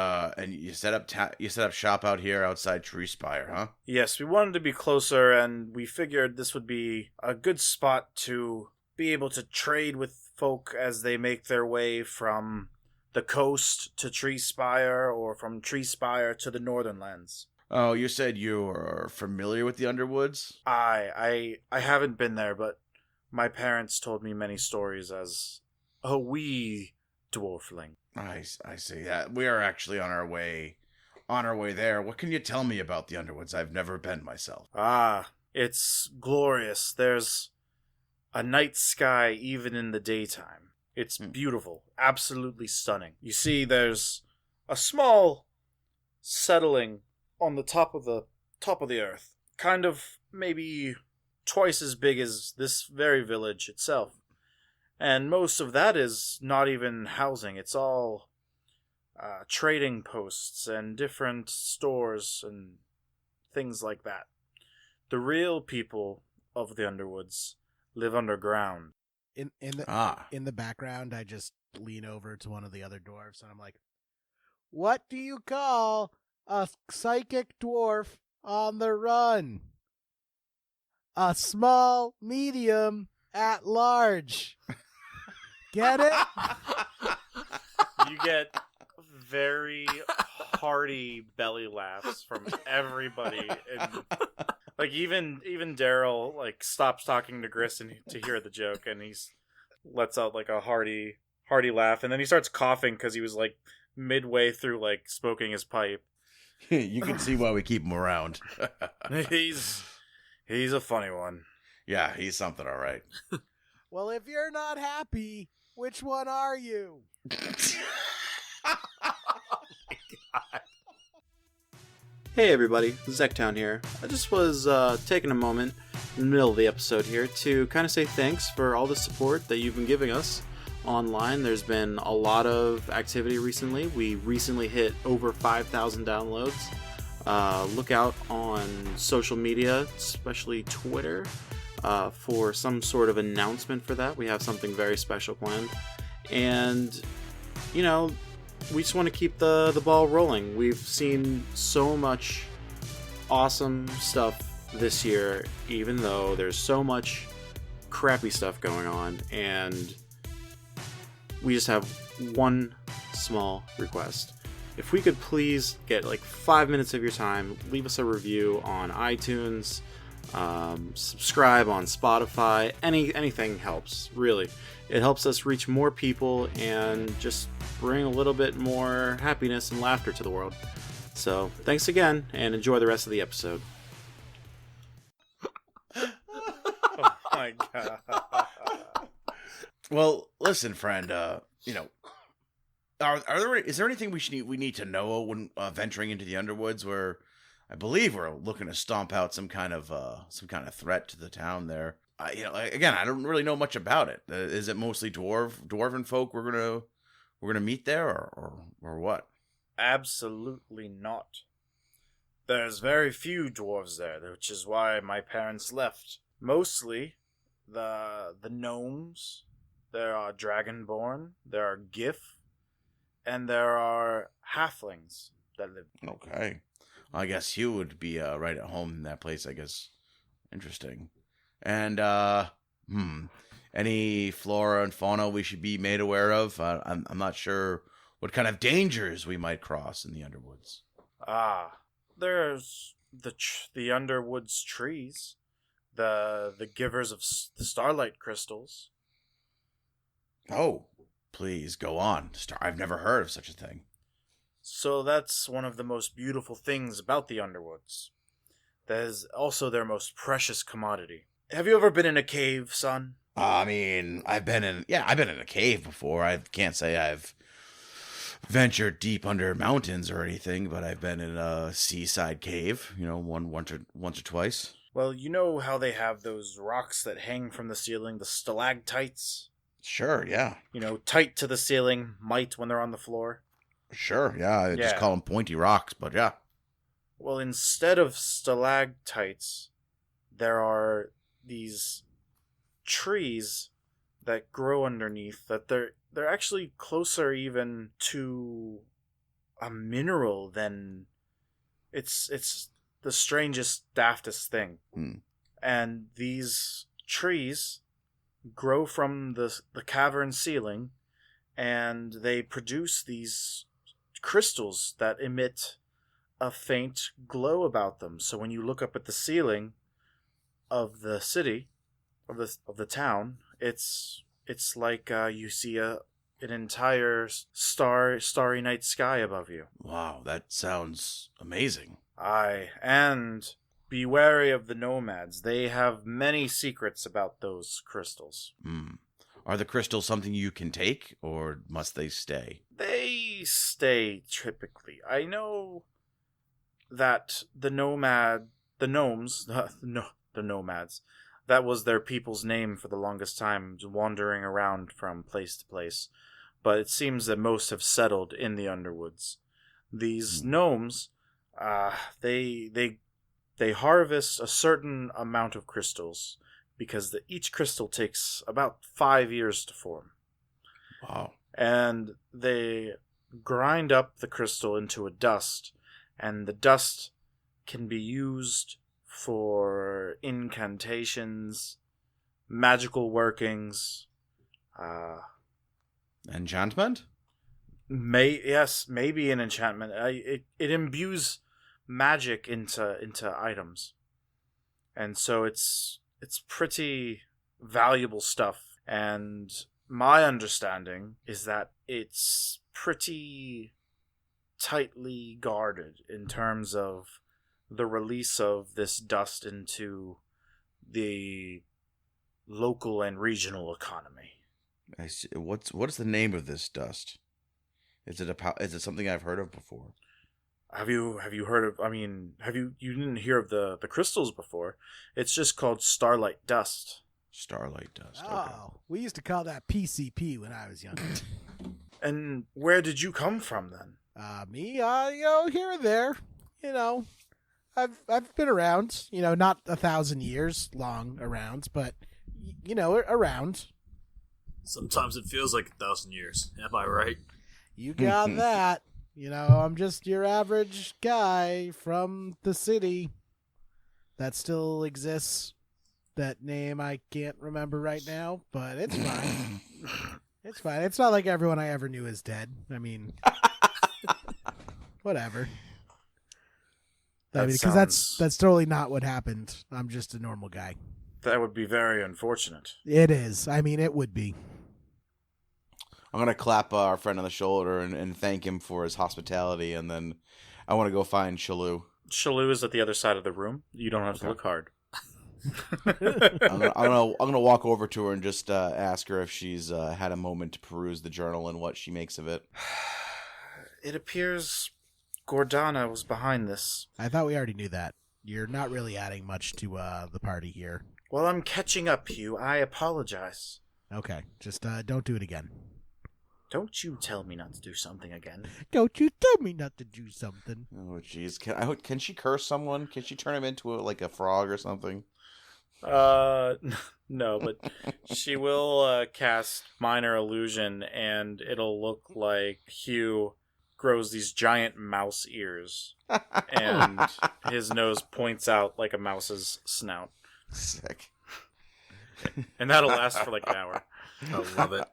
you set up shop out here outside Tree Spire, huh? Yes, we wanted to be closer, and we figured this would be a good spot to be able to trade with folk as they make their way from the coast to Tree Spire, or from Tree Spire to the Northern Lands. Oh, you said you are familiar with the Underwoods? I haven't been there, but my parents told me many stories as a wee dwarfling. I see. Yeah, we are actually on our way there. What can you tell me about the Underwoods? I've never been myself. It's glorious. There's a night sky even in the daytime. It's beautiful, absolutely stunning. You see there's a small settling on the top of the earth, kind of maybe twice as big as this very village itself. And most of that is not even housing. It's all trading posts and different stores and things like that. The real people of the Underwoods live underground. In the background, I just lean over to one of the other dwarves and I'm like, "What do you call a psychic dwarf on the run? A small, medium, at large. Get it?" You get very hearty belly laughs from everybody, and like even Daryl like stops talking to Grissom to hear the joke, and he lets out like a hearty laugh, and then he starts coughing because he was like midway through like smoking his pipe. You can see why we keep him around. He's a funny one. Yeah, he's something, all right. Well, if you're not happy, which one are you? Hey everybody, Zektown here. I just was taking a moment in the middle of the episode here to kind of say thanks for all the support that you've been giving us online. There's been a lot of activity recently. We recently hit over 5,000 downloads. Look out on social media, especially Twitter, for some sort of announcement for that. We have something very special planned. And, you know, we just want to keep the ball rolling. We've seen so much awesome stuff this year, even though there's so much crappy stuff going on. And we just have one small request. If we could please get like 5 minutes of your time, leave us a review on iTunes, subscribe on Spotify, anything helps, really. It helps us reach more people and just bring a little bit more happiness and laughter to the world. So, thanks again, and enjoy the rest of the episode. Oh my god. Well, listen, friend, you know, is there anything we need to know when venturing into the Underwoods, where I believe we're looking to stomp out some kind of threat to the town there? You know, again, I don't really know much about it. Is it mostly dwarven folk we're gonna meet there, or what? Absolutely not. There's very few dwarves there, which is why my parents left. Mostly the gnomes. There are dragonborn. There are gif. And there are halflings that live. Okay. I guess you would be right at home in that place, I guess. Interesting. And, any flora and fauna we should be made aware of? I'm not sure what kind of dangers we might cross in the Underwoods. There's the Underwoods trees, the givers of the starlight crystals. Oh, please go on. I've never heard of such a thing. So that's one of the most beautiful things about the Underwoods. That is also their most precious commodity. Have you ever been in a cave, son? I mean, I've been in a cave before. I can't say I've ventured deep under mountains or anything, but I've been in a seaside cave, you know, once or twice. Well, you know how they have those rocks that hang from the ceiling, the stalactites? Sure, yeah. You know, tight to the ceiling, mite when they're on the floor. Sure, yeah. I just call them pointy rocks, but yeah. Well, instead of stalactites, there are these trees that grow underneath that they're actually closer even to a mineral than it's the strangest, daftest thing. And these trees grow from the cavern ceiling, and they produce these crystals that emit a faint glow about them. So when you look up at the ceiling of the city, of the town, it's like you see an entire starry night sky above you. Wow, that sounds amazing. Aye, and be wary of the nomads. They have many secrets about those crystals. Are the crystals something you can take, or must they stay? They stay typically. I know that the nomads, the nomads, that was their people's name for the longest time, wandering around from place to place. But it seems that most have settled in the Underwoods. These gnomes, they harvest a certain amount of crystals because each crystal takes about 5 years to form. Wow. And they grind up the crystal into a dust, and the dust can be used for incantations, magical workings, Enchantment? maybe an enchantment. It imbues magic into items, and so it's pretty valuable stuff. And my understanding is that it's pretty tightly guarded in terms of the release of this dust into the local and regional economy. I see. What's the name of this dust? Is it something I've heard of before? Have you heard of? I mean, you didn't hear of the crystals before? It's just called starlight dust. Starlight dust. Oh, Okay. we used to call that PCP when I was younger. And where did you come from then? Me, here and there. I've been around. Not 1,000 years long around, but around. Sometimes it feels like 1,000 years. Am I right? You got that. I'm just your average guy from the city that still exists. That name I can't remember right now, but it's fine. It's fine. It's not like everyone I ever knew is dead. I mean, whatever. Because that's totally not what happened. I'm just a normal guy. That would be very unfortunate. It is. I mean, it would be. I'm going to clap our friend on the shoulder and thank him for his hospitality, and then I want to go find Chalup. Chalup is at the other side of the room. You don't have to look hard. I'm gonna walk over to her and just ask her if she's had a moment to peruse the journal and what she makes of it. It appears Gordana was behind this. I thought we already knew that. You're not really adding much to the party here. Well, I'm catching up, Hugh. I apologize. Okay, just don't do it again. Don't you tell me not to do something again. Don't you tell me not to do something. Oh, jeez. Can she curse someone? Can she turn him into a frog or something? No, but she will cast minor illusion, and it'll look like Hugh grows these giant mouse ears, and his nose points out like a mouse's snout. Sick. And that'll last for like an hour. I love it.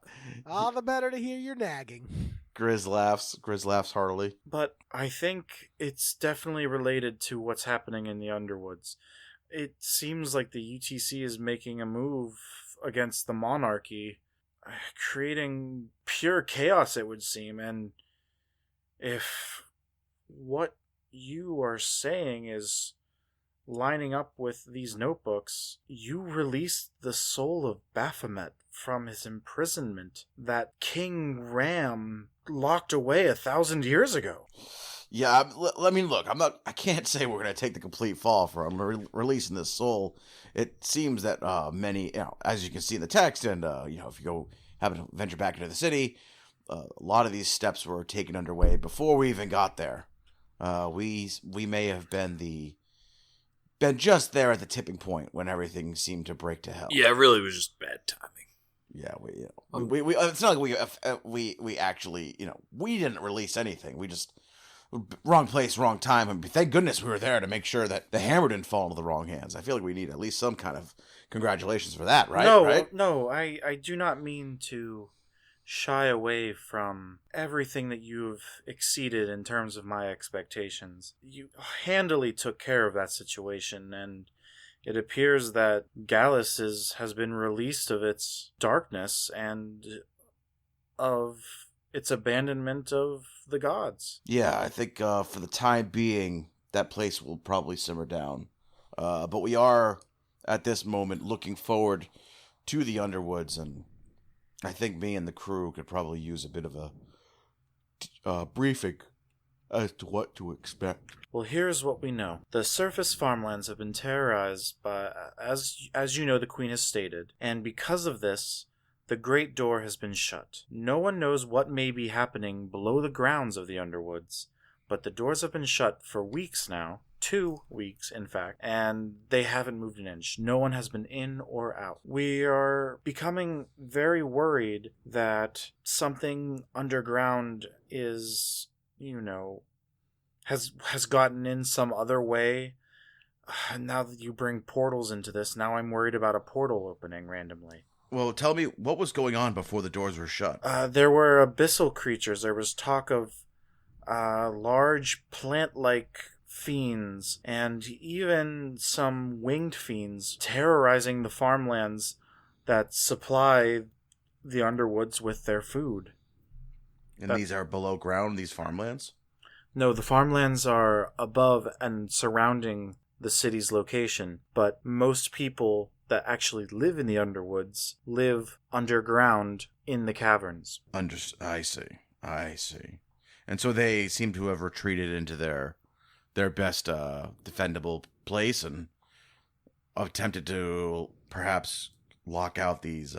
All the better to hear your nagging. Grizz laughs heartily. But I think it's definitely related to what's happening in the Underwoods. It seems like the UTC is making a move against the monarchy, creating pure chaos, it would seem. And if what you are saying is lining up with these notebooks, you released the soul of Baphomet from his imprisonment that King Ram locked away 1,000 years ago. Yeah, I mean, look, I can't say we're going to take the complete fall from releasing this soul. It seems that many, as you can see in the text, and, if you go happen to venture back into the city, a lot of these steps were taken underway before we even got there. We may have been just there at the tipping point when everything seemed to break to hell. Yeah, it really was just bad timing. Yeah, we it's not like we actually, we didn't release anything. We just wrong place, wrong time. And thank goodness we were there to make sure that the hammer didn't fall into the wrong hands. I feel like we need at least some kind of congratulations for that, right? No, I do not mean to shy away from everything that you've exceeded in terms of my expectations. You handily took care of that situation, and it appears that Gallus has been released of its darkness and of its abandonment of the gods. Yeah, I think for the time being, that place will probably simmer down. But we are, at this moment, looking forward to the Underwoods and I think me and the crew could probably use a bit of a briefing as to what to expect. Well, here's what we know. The surface farmlands have been terrorized by, as you know, the Queen has stated, and because of this, the Great Door has been shut. No one knows what may be happening below the grounds of the Underwoods, but the doors have been shut for weeks now. 2 weeks, in fact, and they haven't moved an inch. No one has been in or out. We are becoming very worried that something underground is, has gotten in some other way. Now that you bring portals into this, now I'm worried about a portal opening randomly. Well, tell me, what was going on before the doors were shut? There were abyssal creatures. There was talk of large plant-like fiends, and even some winged fiends terrorizing the farmlands that supply the Underwoods with their food. And these are below ground, these farmlands? No, the farmlands are above and surrounding the city's location, but most people that actually live in the Underwoods live underground in the caverns. I see. And so they seem to have retreated into their best defendable place and attempted to perhaps lock out these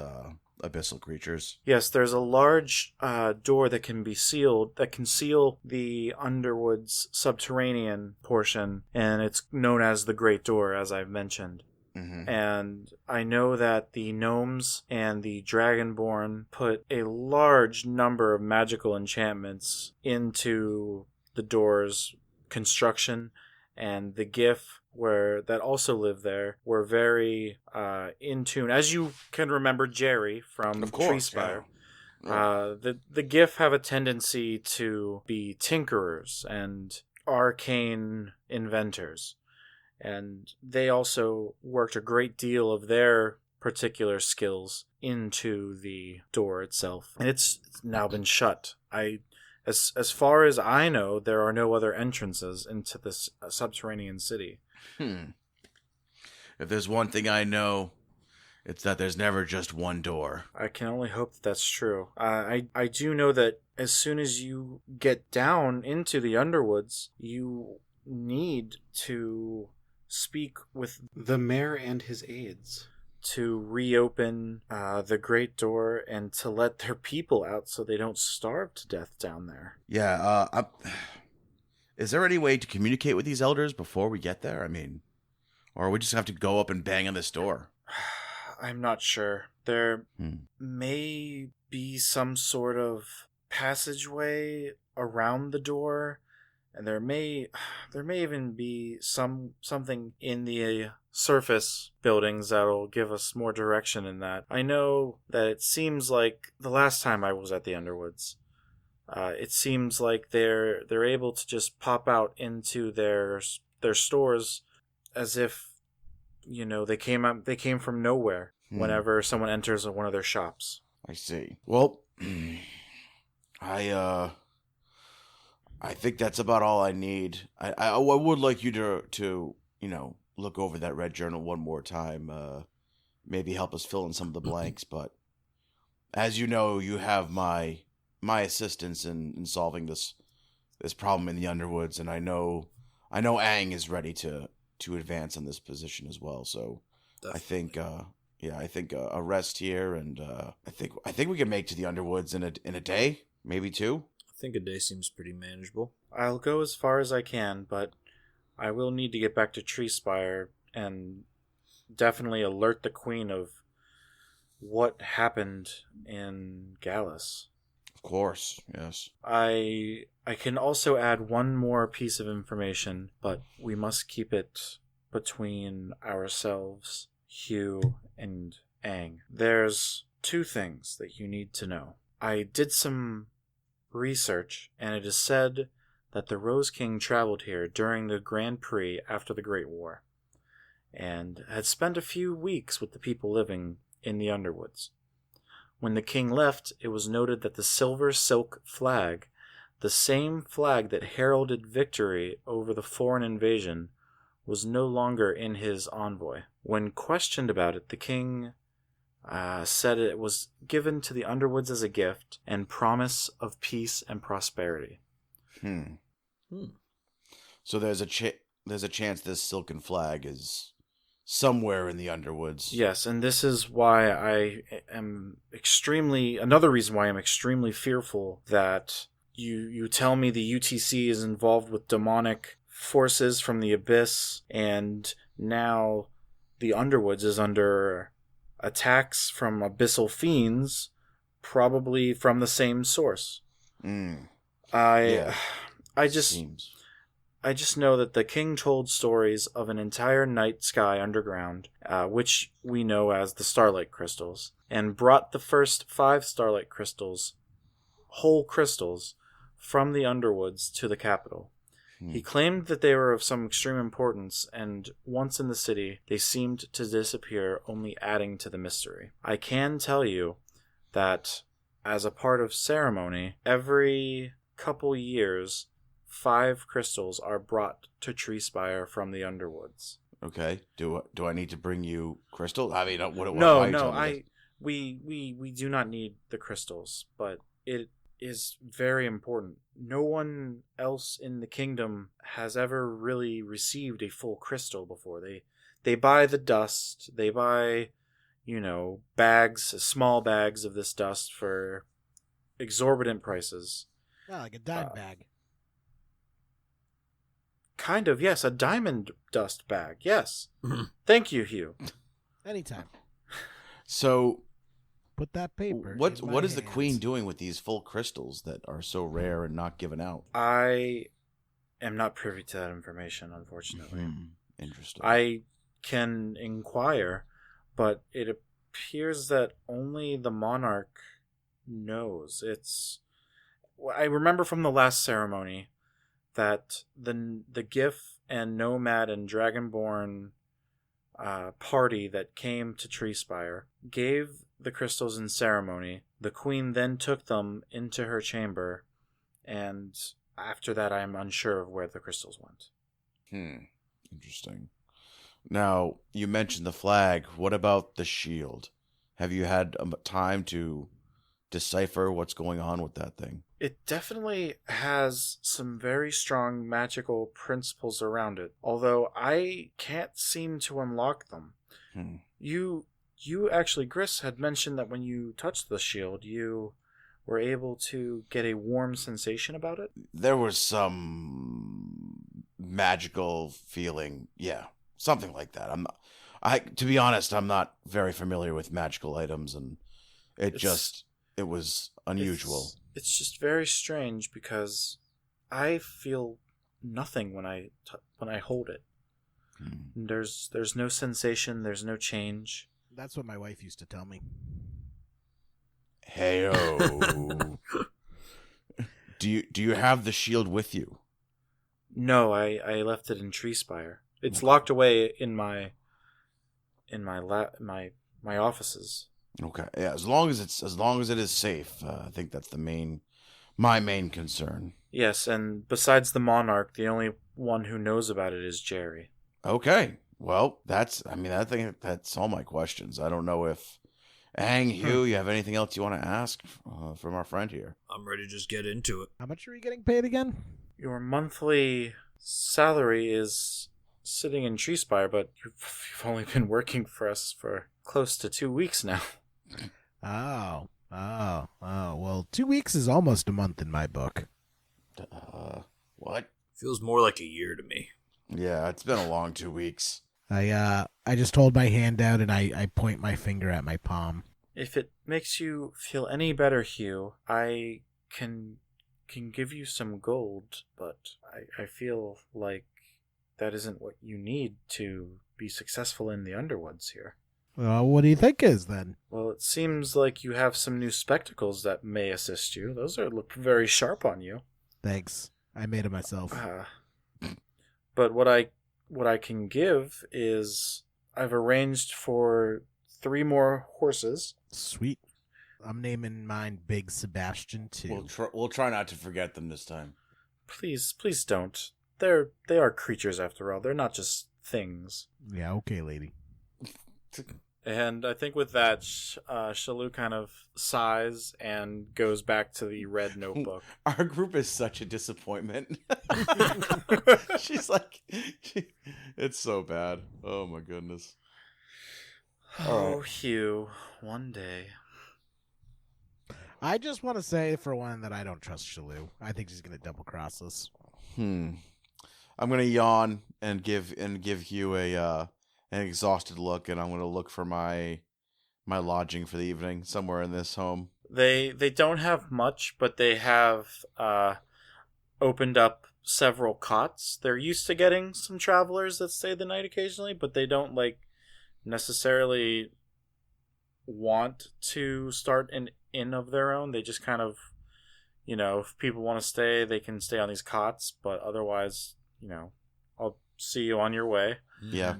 abyssal creatures. Yes, there's a large door that can be sealed, that can seal the Underwood's subterranean portion, and it's known as the Great Door, as I've mentioned. Mm-hmm. And I know that the gnomes and the Dragonborn put a large number of magical enchantments into the door's construction, and the GIF that also live there were very in tune. As you can remember Jerry from Tree Spire, the GIF have a tendency to be tinkerers and arcane inventors, and they also worked a great deal of their particular skills into the door itself, and it's now been shut. As far as I know, there are no other entrances into this subterranean city. If there's one thing I know, it's that there's never just one door. I can only hope that that's true. I do know that as soon as you get down into the Underwoods, you need to speak with the mayor and his aides to reopen the Great Door and to let their people out so they don't starve to death down there. Yeah, is there any way to communicate with these elders before we get there? I mean, or we just have to go up and bang on this door? I'm not sure. There may be some sort of passageway around the door, and there may even be something in the surface buildings that'll give us more direction in that. I know that it seems like the last time I was at the Underwoods, it seems like they're able to just pop out into their stores as if they came from nowhere whenever someone enters one of their shops. I see. Well, I think that's about all I need. I would like you to look over that red journal one more time. Maybe help us fill in some of the blanks. But as you know, you have my assistance in solving this problem in the Underwoods, and I know Aang is ready to advance in this position as well. So definitely. I think a rest here, and I think we can make to the Underwoods in a day, maybe 2. I think a day seems pretty manageable. I'll go as far as I can, but I will need to get back to Tree Spire and definitely alert the Queen of what happened in Gallus. Of course, yes. I can also add one more piece of information, but we must keep it between ourselves, Hugh and Aang. There's 2 things that you need to know. I did some research, and it is said that the Rose King traveled here during the Grand Prix after the Great War, and had spent a few weeks with the people living in the Underwoods. When the king left, it was noted that the silver silk flag, the same flag that heralded victory over the foreign invasion, was no longer in his envoy. When questioned about it, the king said it was given to the Underwoods as a gift and promise of peace and prosperity. So there's a chance this silken flag is somewhere in the Underwoods. Yes, and this is why another reason why I'm extremely fearful that you tell me the UTC is involved with demonic forces from the Abyss, and now the Underwoods is under attacks from abyssal fiends, probably from the same source. I just know that the king told stories of an entire night sky underground, which we know as the Starlight Crystals, and brought the first 5 Starlight Crystals, whole crystals, from the Underwoods to the capital. He claimed that they were of some extreme importance, and once in the city, they seemed to disappear, only adding to the mystery. I can tell you that, as a part of ceremony, every couple years, 5 crystals are brought to Treespire from the Underwoods. Okay. Do I need to bring you crystal? I mean, we do not need the crystals, but it is very important. No one else in the kingdom has ever really received a full crystal before. They buy the dust. They buy, small bags of this dust for exorbitant prices. Yeah, like a dime bag. Kind of, yes, a diamond dust bag. Yes. Thank you, Hugh. Anytime. So, put that paper. What is the queen doing with these full crystals that are so rare and not given out? I am not privy to that information, unfortunately. Interesting. I can inquire, but it appears that only the monarch knows. I remember from the last ceremony that the Gif and Nomad and Dragonborn party that came to Treespire gave the crystals in ceremony. The queen then took them into her chamber, and after that I'm unsure of where the crystals went. Interesting. Now, you mentioned the flag. What about the shield? Have you had time to decipher what's going on with that thing? It definitely has some very strong magical principles around it, although I can't seem to unlock them. You actually, Gris, had mentioned that when you touched the shield, you were able to get a warm sensation about it? There was some magical feeling. Yeah, something like that. To be honest, I'm not very familiar with magical items, and it was unusual. It's just very strange because I feel nothing when I hold it. There's no sensation. There's no change. That's what my wife used to tell me. Heyo. Do you have the shield with you? No, I left it in Treespire. It's locked away in my offices. Okay. Yeah, as long as it is safe, I think that's my main concern. Yes, and besides the monarch, the only one who knows about it is Jerry. Okay. Well, I think that's all my questions. I don't know if Hugh, you have anything else you want to ask from our friend here? I'm ready to just get into it. How much are you getting paid again? Your monthly salary is sitting in Treespire, but you've only been working for us for close to 2 weeks now. Oh. Well, 2 weeks is almost a month in my book. What? Feels more like a year to me. Yeah, it's been a long 2 weeks. I just hold my hand out and I point my finger at my palm. If it makes you feel any better, Hugh, I can give you some gold, but I feel like that isn't what you need to be successful in the Underwoods here. Well, what do you think is then? Well, it seems like you have some new spectacles that may assist you. Those look very sharp on you. Thanks. I made it myself. But what I can give is I've arranged for 3 more horses. Sweet. I'm naming mine Big Sebastian too. We'll try not to forget them this time. Please don't. They are creatures after all. They're not just things. Yeah, okay, lady. And I think with that, Chalup kind of sighs and goes back to the red notebook. Our group is such a disappointment. She's like, it's so bad. Oh my goodness. Oh, Hugh, one day. I just want to say for one that I don't trust Chalup. I think she's going to double cross us. I'm gonna yawn and give Hugh an exhausted look, and I'm gonna look for my lodging for the evening somewhere in this home. They don't have much, but they have opened up several cots. They're used to getting some travelers that stay the night occasionally, but they don't necessarily want to start an inn of their own. They just kind of, if people want to stay, they can stay on these cots, but otherwise, I'll see you on your way. Yeah.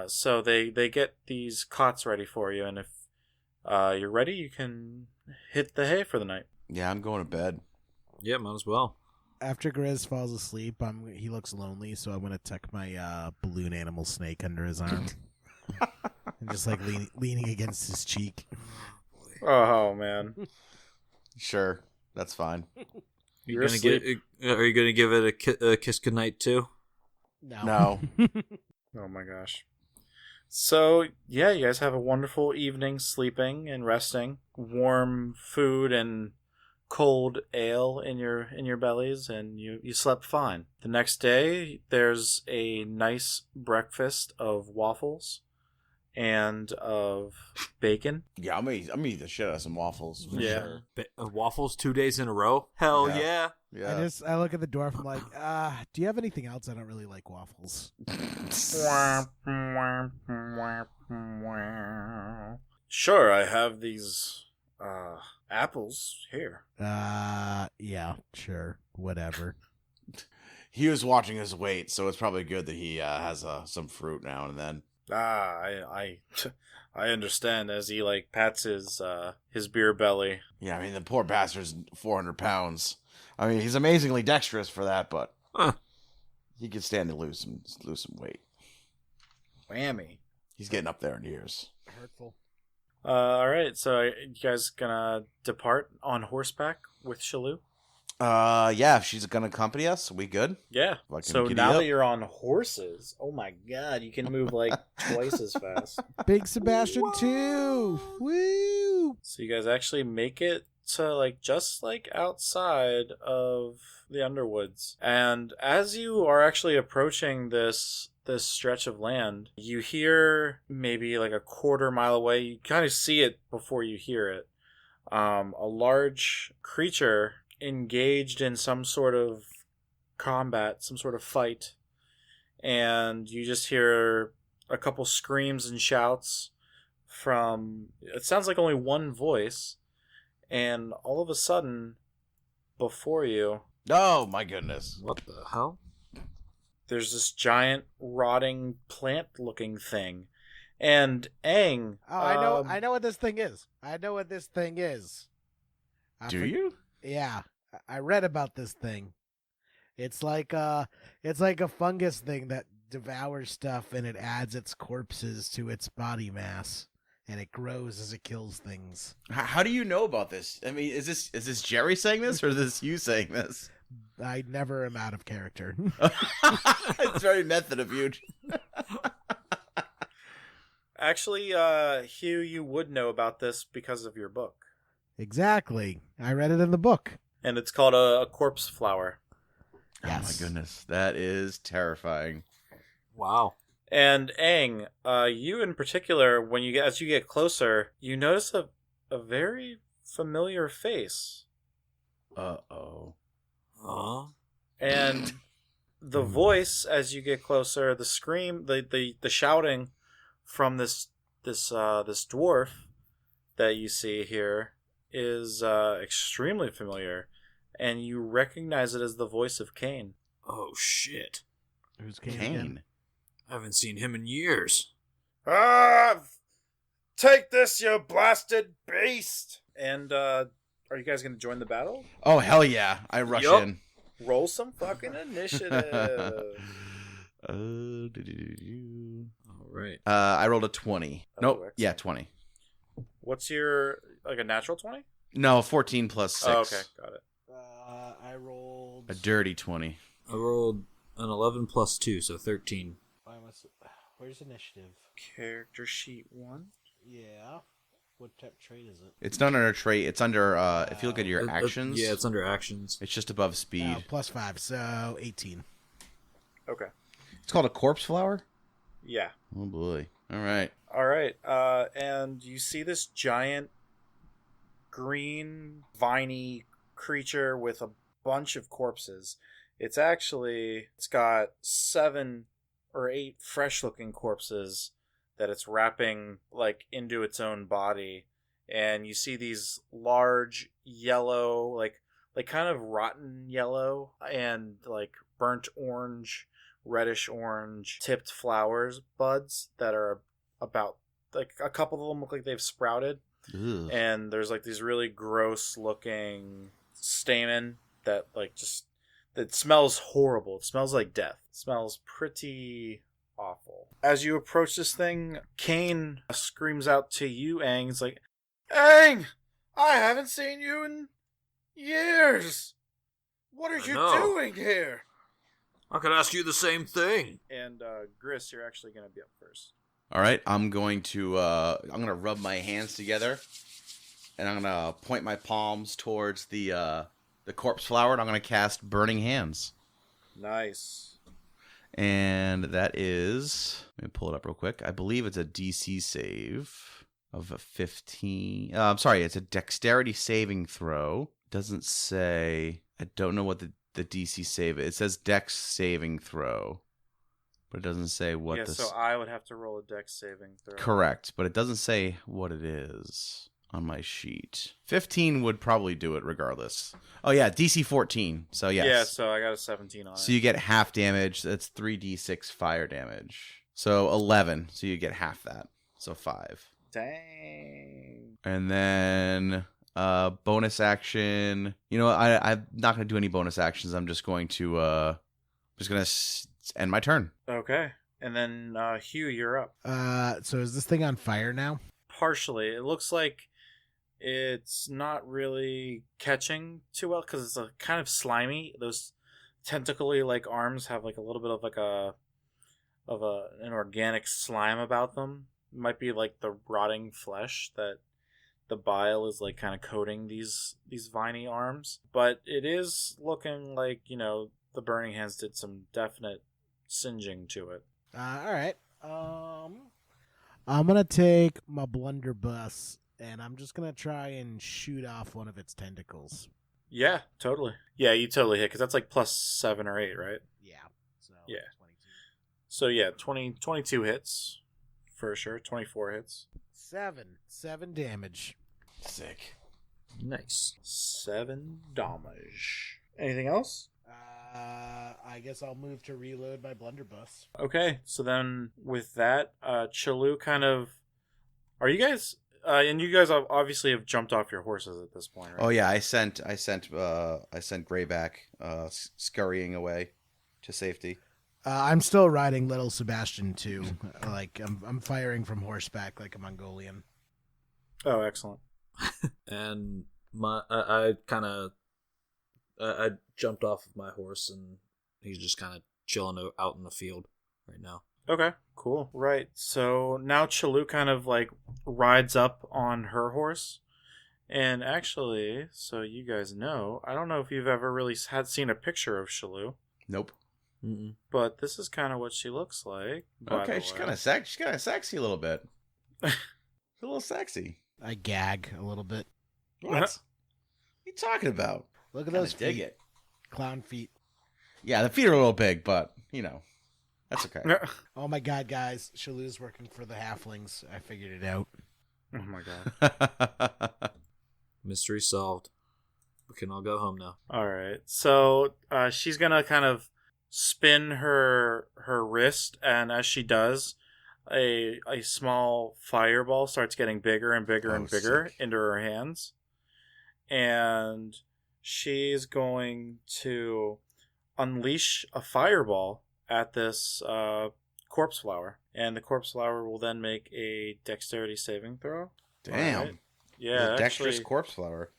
So they get these cots ready for you, and if you're ready, you can hit the hay for the night. Yeah, I'm going to bed. Yeah, might as well. After Grizz falls asleep, he looks lonely, so I'm going to tuck my balloon animal snake under his arm. And just leaning against his cheek. Oh, man. Sure, that's fine. You're asleep. Are you gonna give it a kiss goodnight too? No. Oh my gosh. So, yeah, you guys have a wonderful evening sleeping and resting. Warm food and cold ale in your bellies, and you slept fine. The next day, there's a nice breakfast of waffles and of bacon. Yeah, I'm gonna eat the shit out of some waffles. For Yeah. sure. Waffles 2 days in a row? Hell Yeah. yeah. Yeah. I look at the dwarf. I'm like, do you have anything else? I don't really like waffles. Sure, I have these apples here. Yeah, sure, whatever. He was watching his weight, so it's probably good that he has some fruit now and then. I understand, as he pats his beer belly. Yeah, I mean the poor bastard's 400 pounds. I mean he's amazingly dexterous for that, but he could stand to lose some weight. Whammy. He's getting up there in years. Hurtful. All right, so you guys gonna depart on horseback with Chalup? Yeah, if she's gonna accompany us, we good? Yeah. Fucking So giddy now up. that you're on horses, oh my god, you can move twice as fast. Big Sebastian too. Woo! So you guys actually make it to just outside of the Underwoods. And as you are actually approaching this stretch of land, you hear maybe a quarter mile away, you kind of see it before you hear it, a large creature engaged in some sort of combat, some sort of fight. And you just hear a couple screams and shouts from, it sounds like only one voice, and all of a sudden, before you, Oh my goodness. What the hell? there's this giant rotting plant-looking thing. And Aang, Oh, I know what this thing is. Do you? Yeah, I read about this thing. It's like a fungus thing that devours stuff, and it adds its corpses to its body mass, and it grows as it kills things. How do you know about this? I mean, is this Jerry saying this, or is this you saying this? I never am out of character. It's very method of you. actually, Hugh, you would know about this because of your book. Exactly. I read it in the book. And it's called a corpse flower. Oh my goodness, that is terrifying. Wow. And Aang, you in particular, as you get closer, you notice a very familiar face. Uh-oh. Huh? And the voice, as you get closer, the scream, the shouting from this dwarf that you see here is extremely familiar, and you recognize it as the voice of Cain. Oh shit. Who's Cain again? Kane. I haven't seen him in years. Take this, you blasted beast! And are you guys going to join the battle? Oh, hell yeah. I rush Yup. in. Roll some fucking initiative. Do-do-do-do. right. I rolled a 20. That's Nope. works. Yeah, 20. What's your, like, a natural 20? No, 14 plus 6. Oh, okay, got it. I rolled. A dirty 20. I rolled an 11 plus 2, so 13. Where's initiative? Character sheet 1. Yeah. What type of trait is it? It's not under trait. It's under, if you look at your actions. Yeah, it's under actions. It's just above speed. Oh, +5, so 18. Okay. It's called a corpse flower? Yeah. Oh, boy. All right. All right. And you see this giant green, viney creature with a bunch of corpses. It's got 7 or 8 fresh-looking corpses that it's wrapping, like, into its own body. And you see these large yellow, like kind of rotten yellow and, like, burnt orange, reddish orange tipped flowers buds that are about, like, a couple of them look like they've sprouted. Ugh. And there's, like, these really gross looking stamen that, like, just, it smells horrible. It smells like death. It smells pretty awful. As you approach this thing, Kane screams out to you, Aang. He's like, Aang! I haven't seen you in years! What are you doing here? I could ask you the same thing. And, Gris, you're actually going to be up first. All right. I'm going to rub my hands together, and I'm going to point my palms towards the corpse flower, and I'm going to cast Burning Hands. Nice. And that is, let me pull it up real quick. I believe it's a DC save of a 15. I'm sorry, it's a dexterity saving throw. Doesn't say, I don't know what the DC save is. It says dex saving throw, but it doesn't say what so I would have to roll a dex saving throw. Correct, but it doesn't say what it is on my sheet. 15 would probably do it regardless. Oh yeah, DC 14. So yes. Yeah, so I got a 17 on it. So you get half damage. That's 3d6 fire damage. So 11. So you get half that. So 5. Dang. And then bonus action. You know, I'm not going to do any bonus actions. I'm just going to end my turn. Okay. And then Hugh, you're up. So is this thing on fire now? Partially. It looks like it's not really catching too well because it's a kind of slimy. Those tentacly like arms have like a little bit of like an organic slime about them. It might be like the rotting flesh that the bile is like kind of coating these viney arms. But it is looking like, you know, the Burning Hands did some definite singeing to it. All right. I'm gonna take my blunderbuss and I'm just gonna try and shoot off one of its tentacles. Yeah, totally. Yeah, you totally hit because that's like +7 or 8, right? Yeah. So Yeah. 22. So yeah, 22 hits for sure. 24 hits. 7 damage. Sick. Nice. 7 damage. Anything else? I guess I'll move to reload my blunderbuss. Okay, so then with that, Chalup kind of. Are you guys? And you guys obviously have jumped off your horses at this point, right? Oh yeah, I sent Greyback scurrying away to safety. I'm still riding little Sebastian too. Like I'm firing from horseback like a Mongolian. Oh, excellent. And I jumped off of my horse, and he's just kind of chilling out in the field right now. Okay, cool. Right. So now Chalup kind of like rides up on her horse. And actually, so you guys know, I don't know if you've ever really seen a picture of Chalup, Nope. Mm-mm. but this is kind of what she looks like. Okay, she's kind of sexy a little bit. She's a little sexy. I gag a little bit. What? What are you talking about? Look at Kinda those dig feet. it. Clown feet. Yeah, the feet are a little big, but you know, that's okay. Oh my god, guys. Chalup's working for the halflings. I figured it out. Oh my god. Mystery solved. We can all go home now. All right. So she's gonna kind of spin her wrist, and as she does, a small fireball starts getting bigger and bigger and bigger sick. into her hands, and she's going to unleash a fireball at this corpse flower, and the corpse flower will then make a dexterity saving throw. Damn. Alright. Yeah, The dexterous actually, corpse flower.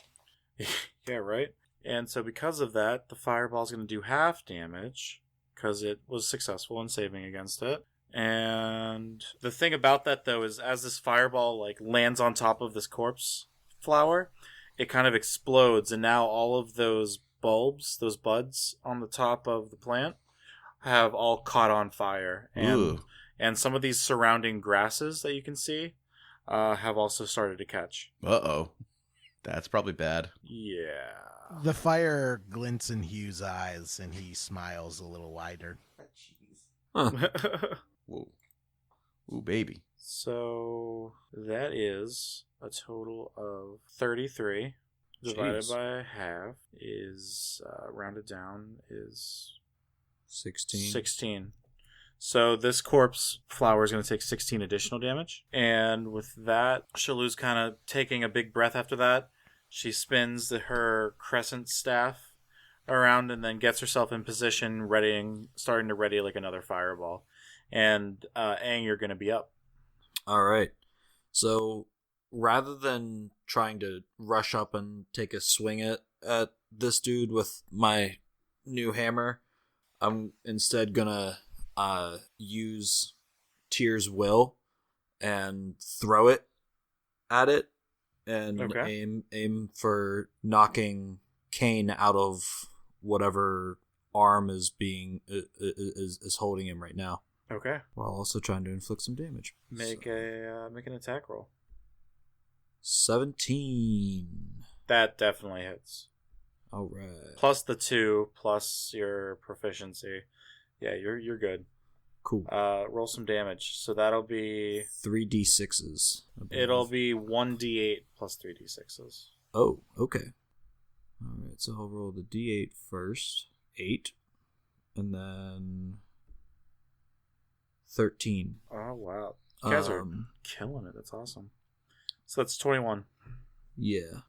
yeah, right. And so because of that, the fireball is going to do half damage because it was successful in saving against it. And the thing about that, though, is as this fireball like lands on top of this corpse flower, it kind of explodes, and now all of those bulbs, those buds on the top of the plant, have all caught on fire, Ooh. and some of these surrounding grasses that you can see have also started to catch. Uh-oh. That's probably bad. Yeah. The fire glints in Hugh's eyes, and he smiles a little wider. Whoa. Ooh, baby. So that is a total of 33 divided Jeez. by half is rounded down is 16. 16. So this corpse flower is going to take 16 additional damage. And with that, Chalu's kind of taking a big breath after that. She spins her crescent staff around and then gets herself in position, starting to ready like another fireball. And Aang, you're going to be up. All right. So rather than trying to rush up and take a swing at this dude with my new hammer, I'm instead gonna use Tyr's will and throw it at it and Okay. aim for knocking Kane out of whatever arm is holding him right now, Okay. while also trying to inflict some damage. Make an attack roll. 17. That definitely hits. All right. Plus the 2, plus your proficiency. Yeah, you're good. Cool. Roll some damage. So that'll be 3d6s. it'll be 1d8 plus 3d6s. Oh, okay. All right, so I'll roll the d8 first. 8. And then 13. Oh wow. You guys are killing it. That's awesome. So that's 21. Yeah.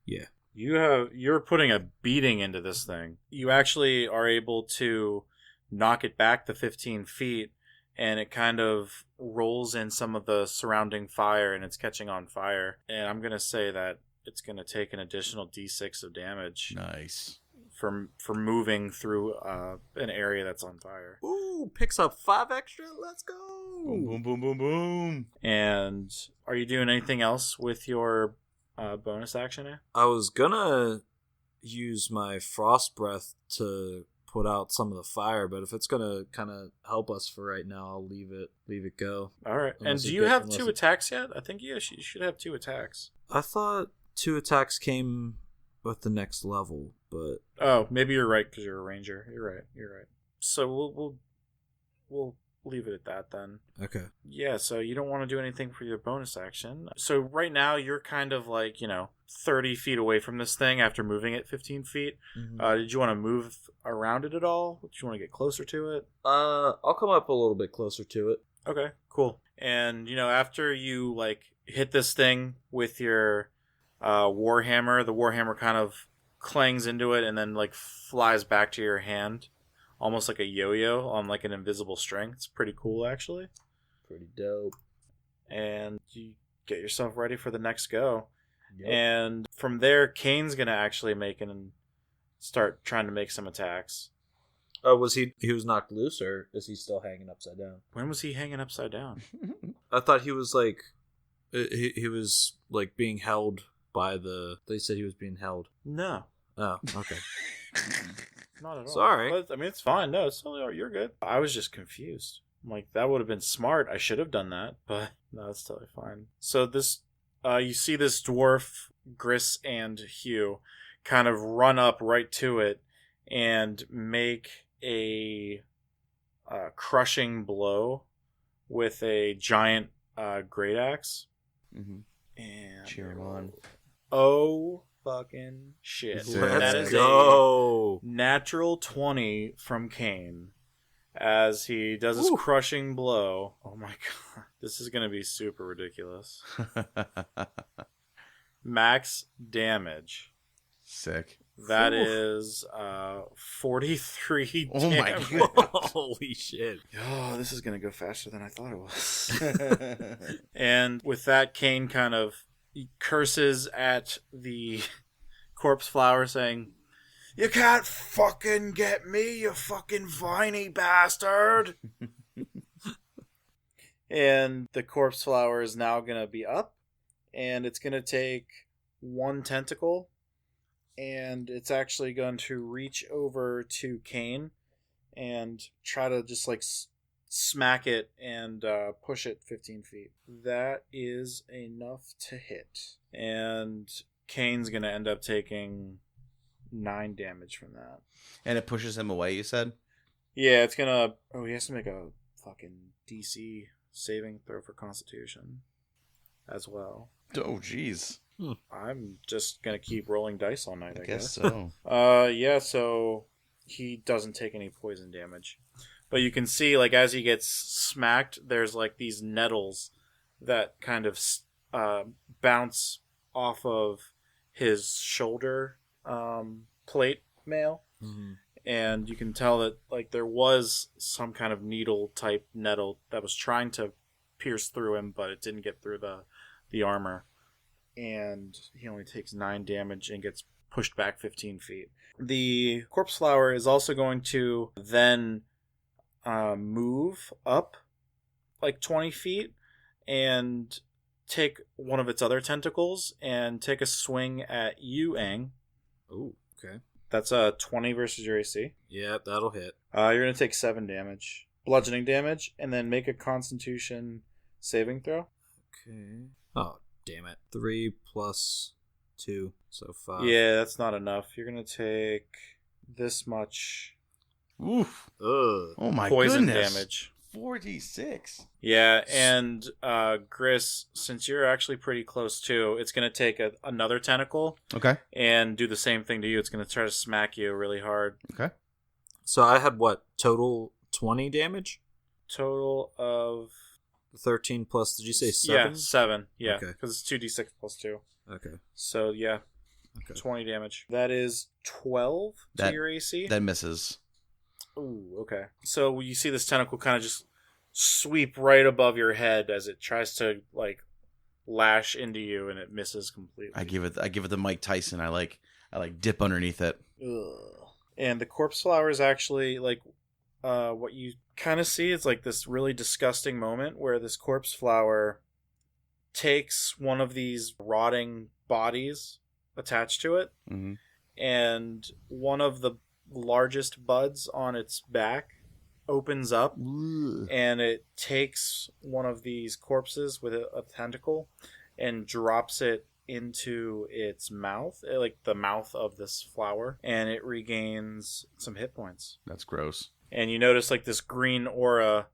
You're putting a beating into this thing. You actually are able to knock it back the 15 feet, and it kind of rolls in some of the surrounding fire, and it's catching on fire. And I'm gonna say that it's gonna take an additional d6 of damage Nice. for moving through an area that's on fire. Ooh, picks up 5 extra. Let's go. Boom, boom, boom, boom, boom. And are you doing anything else with your bonus action there? I was gonna use my frost breath to put out some of the fire, but if it's gonna kind of help us for right now, I'll leave it go. All right. And Unless do it you get- have unless 2 it- attacks yet? I think you should have 2 attacks. I thought 2 attacks came with the next level, but Oh, maybe you're right because you're a ranger. You're right. So we'll leave it at that then. okay. Yeah. So you don't want to do anything for your bonus action. So right now you're kind of like 30 feet away from this thing after moving it 15 feet. Did you want to move around it at all? Did you want to get closer to it? I'll come up a little bit closer to it. Okay, cool. And after you hit this thing with your warhammer, the warhammer kind of clangs into it and then flies back to your hand, almost like a yo-yo on an invisible string. It's pretty cool, actually. Pretty dope. And you get yourself ready for the next go. Yep. And from there, Kane's gonna actually start trying to make some attacks. Oh, was he was knocked loose, or is he still hanging upside down? When was he hanging upside down? I thought he was he was being held by the. They said he was being held. No, Oh, okay. not at all. Sorry. But, I mean, it's fine. No, it's totally all right. You're good. I was just confused. I'm like, that would have been smart. I should have done that, but no, it's totally fine. So this, you see this dwarf, Gris and Hugh, kind of run up right to it and make a crushing blow with a giant great axe. Mm-hmm. And Cheer him on. oh fucking shit! That Let's is go. a natural 20 from Kane as he does his Ooh. crushing blow. Oh my god, this is gonna be super ridiculous. Max damage. Sick. That Ooh. is 43 Oh my damage. God. Holy shit. Oh, this is going to go faster than I thought it was. And with that, Kane kind of curses at the corpse flower, saying, "You can't fucking get me, you fucking viney bastard!" And the corpse flower is now going to be up, and it's going to take one tentacle, and it's actually going to reach over to Kane and try to just like smack it and push it 15 feet. That is enough to hit. And Kane's going to end up taking 9 damage from that. And it pushes him away, you said? Yeah, it's going to... Oh, he has to make a fucking DC saving throw for Constitution as well. Oh, jeez. I'm just going to keep rolling dice all night, I guess. So. Yeah, so he doesn't take any poison damage. But you can see, like, as he gets smacked, there's, like, these nettles that kind of bounce off of his shoulder plate mail. Mm-hmm. And you can tell that, like, there was some kind of needle-type nettle that was trying to pierce through him, but it didn't get through the armor. And he only takes 9 damage and gets pushed back 15 feet. The corpse flower is also going to then move up like 20 feet and take one of its other tentacles and take a swing at you, Aang. Oh, okay. That's a 20 versus your AC. Yeah, that'll hit. You're going to take 7 damage. Bludgeoning damage, and then make a Constitution saving throw. Okay. Oh, damn it. 3 plus 2, so 5. Yeah, that's not enough. You're going to take this much Oof. Ugh. Oh my poison goodness. damage. 46. Yeah, and Gris, since you're actually pretty close too, it's going to take another tentacle Okay. and do the same thing to you. It's going to try to smack you really hard. Okay. So I had what? Total 20 damage? Total of 13 plus, did you say 7? Yeah, 7. Yeah, Okay. because it's 2d6 plus 2. Okay. So yeah, Okay. 20 damage. That is 12 to your AC. That misses. Ooh, okay. So you see this tentacle kind of just sweep right above your head as it tries to like lash into you, and it misses completely. I give it the Mike Tyson. I like dip underneath it. Ugh. And the corpse flower is actually like what you kind of see is like this really disgusting moment where this corpse flower takes one of these rotting bodies attached to it, Mm-hmm. and one of the largest buds on its back opens up, and it takes one of these corpses with a tentacle and drops it into its mouth, like the mouth of this flower, and it regains some hit points. That's gross. And you notice like this green aura,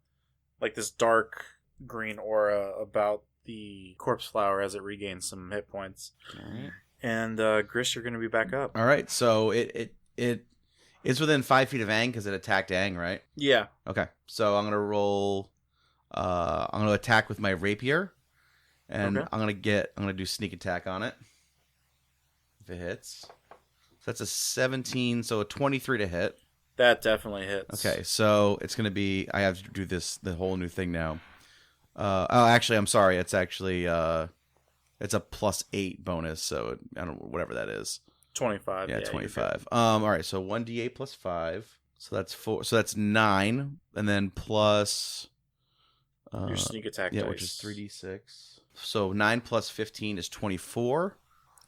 like this dark green aura about the corpse flower as it regains some hit points. All right. And Gris, you're going to be back up. All right. So it's within 5 feet of Aang because it attacked Aang, right? Yeah. Okay. So I'm gonna roll. I'm gonna attack with my rapier, and Okay. I'm gonna do sneak attack on it. If it hits, so that's a 17. So a 23 to hit. That definitely hits. Okay. So it's gonna be. I have to do the whole new thing now. Actually, I'm sorry. It's actually it's a +8 bonus. So I don't know, whatever that is. 25. Yeah, you're 25. All right, so 1d8 plus 5. So that's 4. So that's 9, and then plus good. Your sneak attack yeah, dice. which is 3d6. So 9 plus 15 is 24.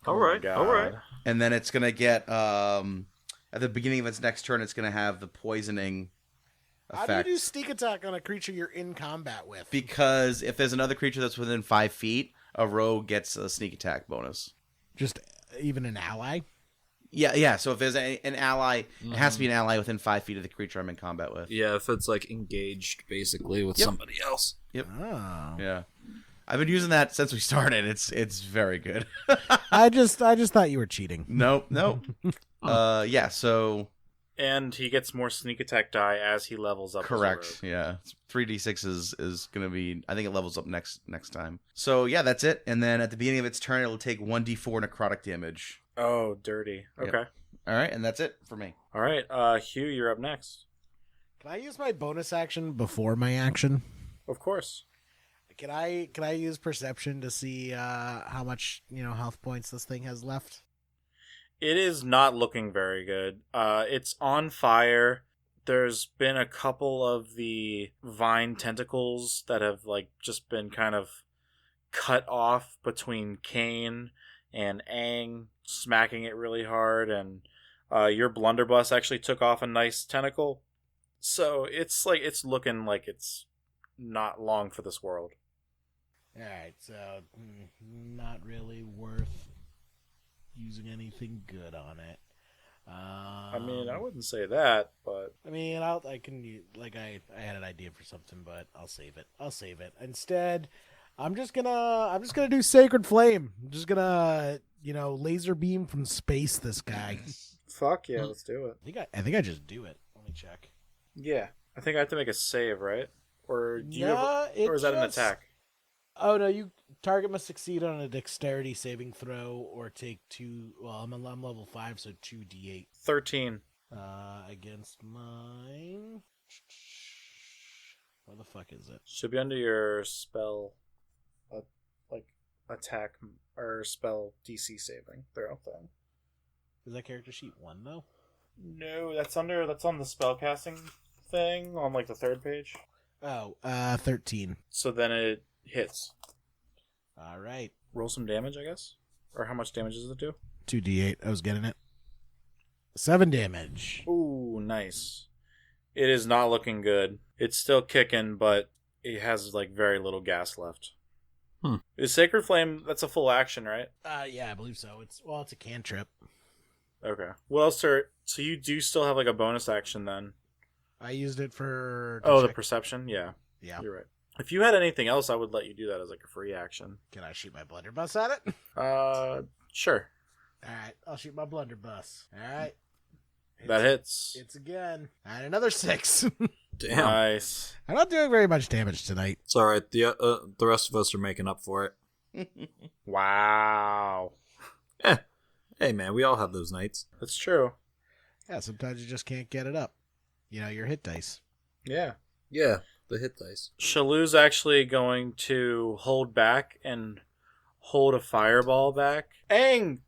Oh All my right. God. All right. And then it's going to get at the beginning of its next turn it's going to have the poisoning How do effect. you do sneak attack on a creature you're in combat with? Because if there's another creature that's within 5 feet, a rogue gets a sneak attack bonus. Just even an ally? Yeah. So if there's an ally, it has to be an ally within 5 feet of the creature I'm in combat with. Yeah, if it's like engaged basically with Yep. somebody else. Oh. Yeah. I've been using that since we started. It's very good. I just thought you were cheating. Nope. Yeah, so And he gets more sneak attack die as he levels up. correct. As a rogue. Yeah. 3d6 is going to be, I think it levels up next time. So yeah, that's it. And then at the beginning of its turn it'll take 1d4 necrotic damage. Oh, dirty. Yep. Okay. All right, and that's it for me. All right, Hugh, you're up next. Can I use my bonus action before my action? Of course. Can I use perception to see how much health points this thing has left? It is not looking very good. It's on fire. There's been a couple of the vine tentacles that have just been kind of cut off between Kane and Aang, smacking it really hard, and your blunderbuss actually took off a nice tentacle. So it's looking like it's not long for this world. Alright, so not really worth using anything good on it. I mean, I wouldn't say that, but I mean, I had an idea for something, but I'll save it. Instead, I'm just gonna do Sacred Flame. I'm just gonna laser beam from space this guy. fuck yeah, let's do it. I think I just do it. Let me check. Yeah, I think I have to make a save, right? Or do you Yeah, or is that an attack? Oh no, you target must succeed on a dexterity saving throw or take 2. Well, I'm level 5, so 2d8. 13. Against mine. Where the fuck is it? Should be under your spell, attack or spell DC saving throw thing. Is that character sheet 1 though? No, that's on the spellcasting thing on the third page. Oh, 13. So then it hits. All right. Roll some damage, I guess. Or how much damage does it do? 2d8. I was getting it. 7 damage. Ooh, nice. It is not looking good. It's still kicking, but it has very little gas left. Is Sacred Flame, that's a full action, right? Yeah, I believe so. It's a cantrip. Okay. What else so you do still have a bonus action then? I used it for the perception? Yeah. Yeah. You're right. If you had anything else, I would let you do that as a free action. Can I shoot my blunderbuss at it? Sure. All right, I'll shoot my blunderbuss. All right. That hits. It's again. And another 6. Damn. Nice. I'm not doing very much damage tonight. It's all right. The rest of us are making up for it. Wow. Hey, man, we all have those nights. That's true. Yeah, sometimes you just can't get it up. Your hit dice. Yeah. Yeah, the hit dice. Chalu's actually going to hold back and hold a fireball back. Aang!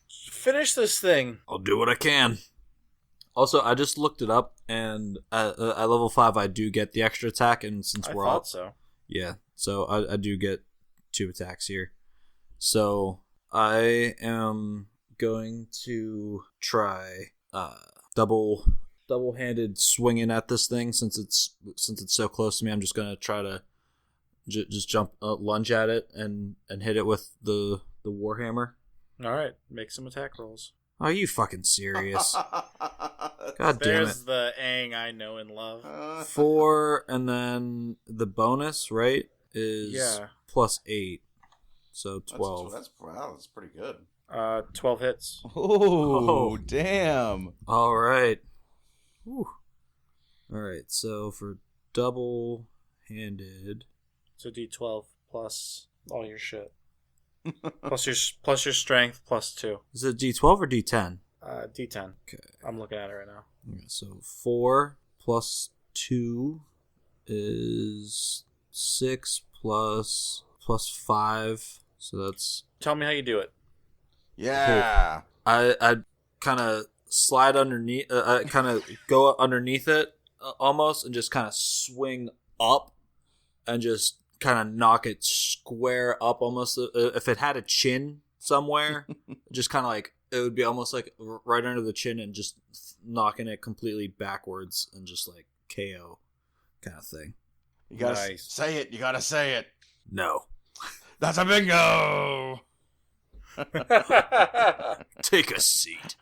Finish this thing! I'll do what I can. Also, I just looked it up, and at level 5, I do get the extra attack, and since I we're thought all... so. Yeah, so I do get 2 attacks here. So I am going to try double-handed swinging at this thing since it's so close to me. I'm just gonna try to just jump, lunge at it, and hit it with the warhammer. All right, make some attack rolls. Are you fucking serious? God damn it! There's the Aang I know and love. 4, and then the bonus, right, is plus 8, so 12. That's pretty good. 12 hits. Oh, damn! All right. Whew. All right. So for double-handed, So D12 plus all your shit. plus your strength plus 2. is it D12 or D10? D10. Okay. I'm looking at it right now. Okay, so 4 plus 2 is 6 plus 5. So that's Tell me how you do it. Yeah. I kind of slide underneath. I kind of go underneath it almost, and just kind of swing up, and just kind of knock it square up. Almost if it had a chin somewhere, just kind of it would be almost right under the chin, and just knocking it completely backwards, and just KO kind of thing. You gotta Nice. say it. You gotta say it. No, That's a bingo. take a seat.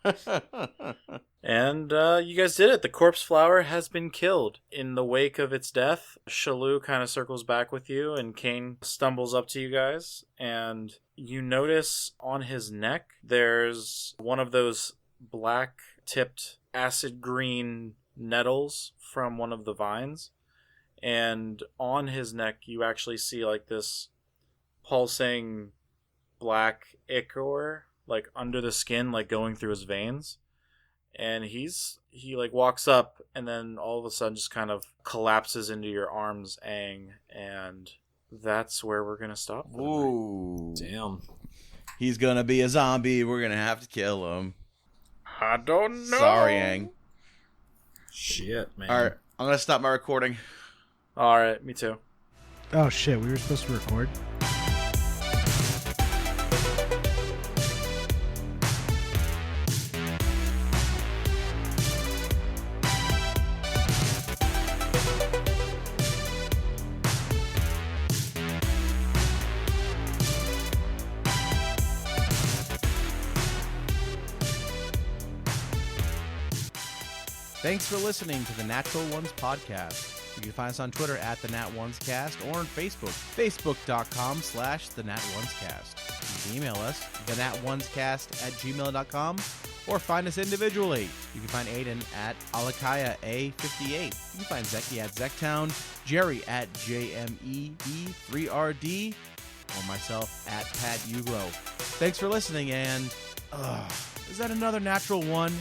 And you guys did it. The corpse flower has been killed. In the wake of its death, Chalu kind of circles back with you, and Kane stumbles up to you guys, and you notice on his neck there's one of those black-tipped acid green nettles from one of the vines, and on his neck you actually see this pulsing black ichor like under the skin, like going through his veins. And he like walks up and then all of a sudden just kind of collapses into your arms, Aang, and that's where we're gonna stop. Ooh. Damn. He's gonna be a zombie. We're gonna have to kill him. I don't know. Sorry, Aang. Shit, man. All right, I'm gonna stop my recording. All right, me too. Oh shit, we were supposed to record. Thanks for listening to the Natural Ones podcast. You can find us on Twitter at the Nat Ones Cast or on Facebook, facebook.com/the Nat Ones Cast. You can email us, thenatonescast@gmail.com, or find us individually. You can find Aiden at Alakaya A58. You can find Zeki at Zektown, Jerry at JMEE3RD, or myself at Pat Uglo. Thanks for listening, and is that another natural one?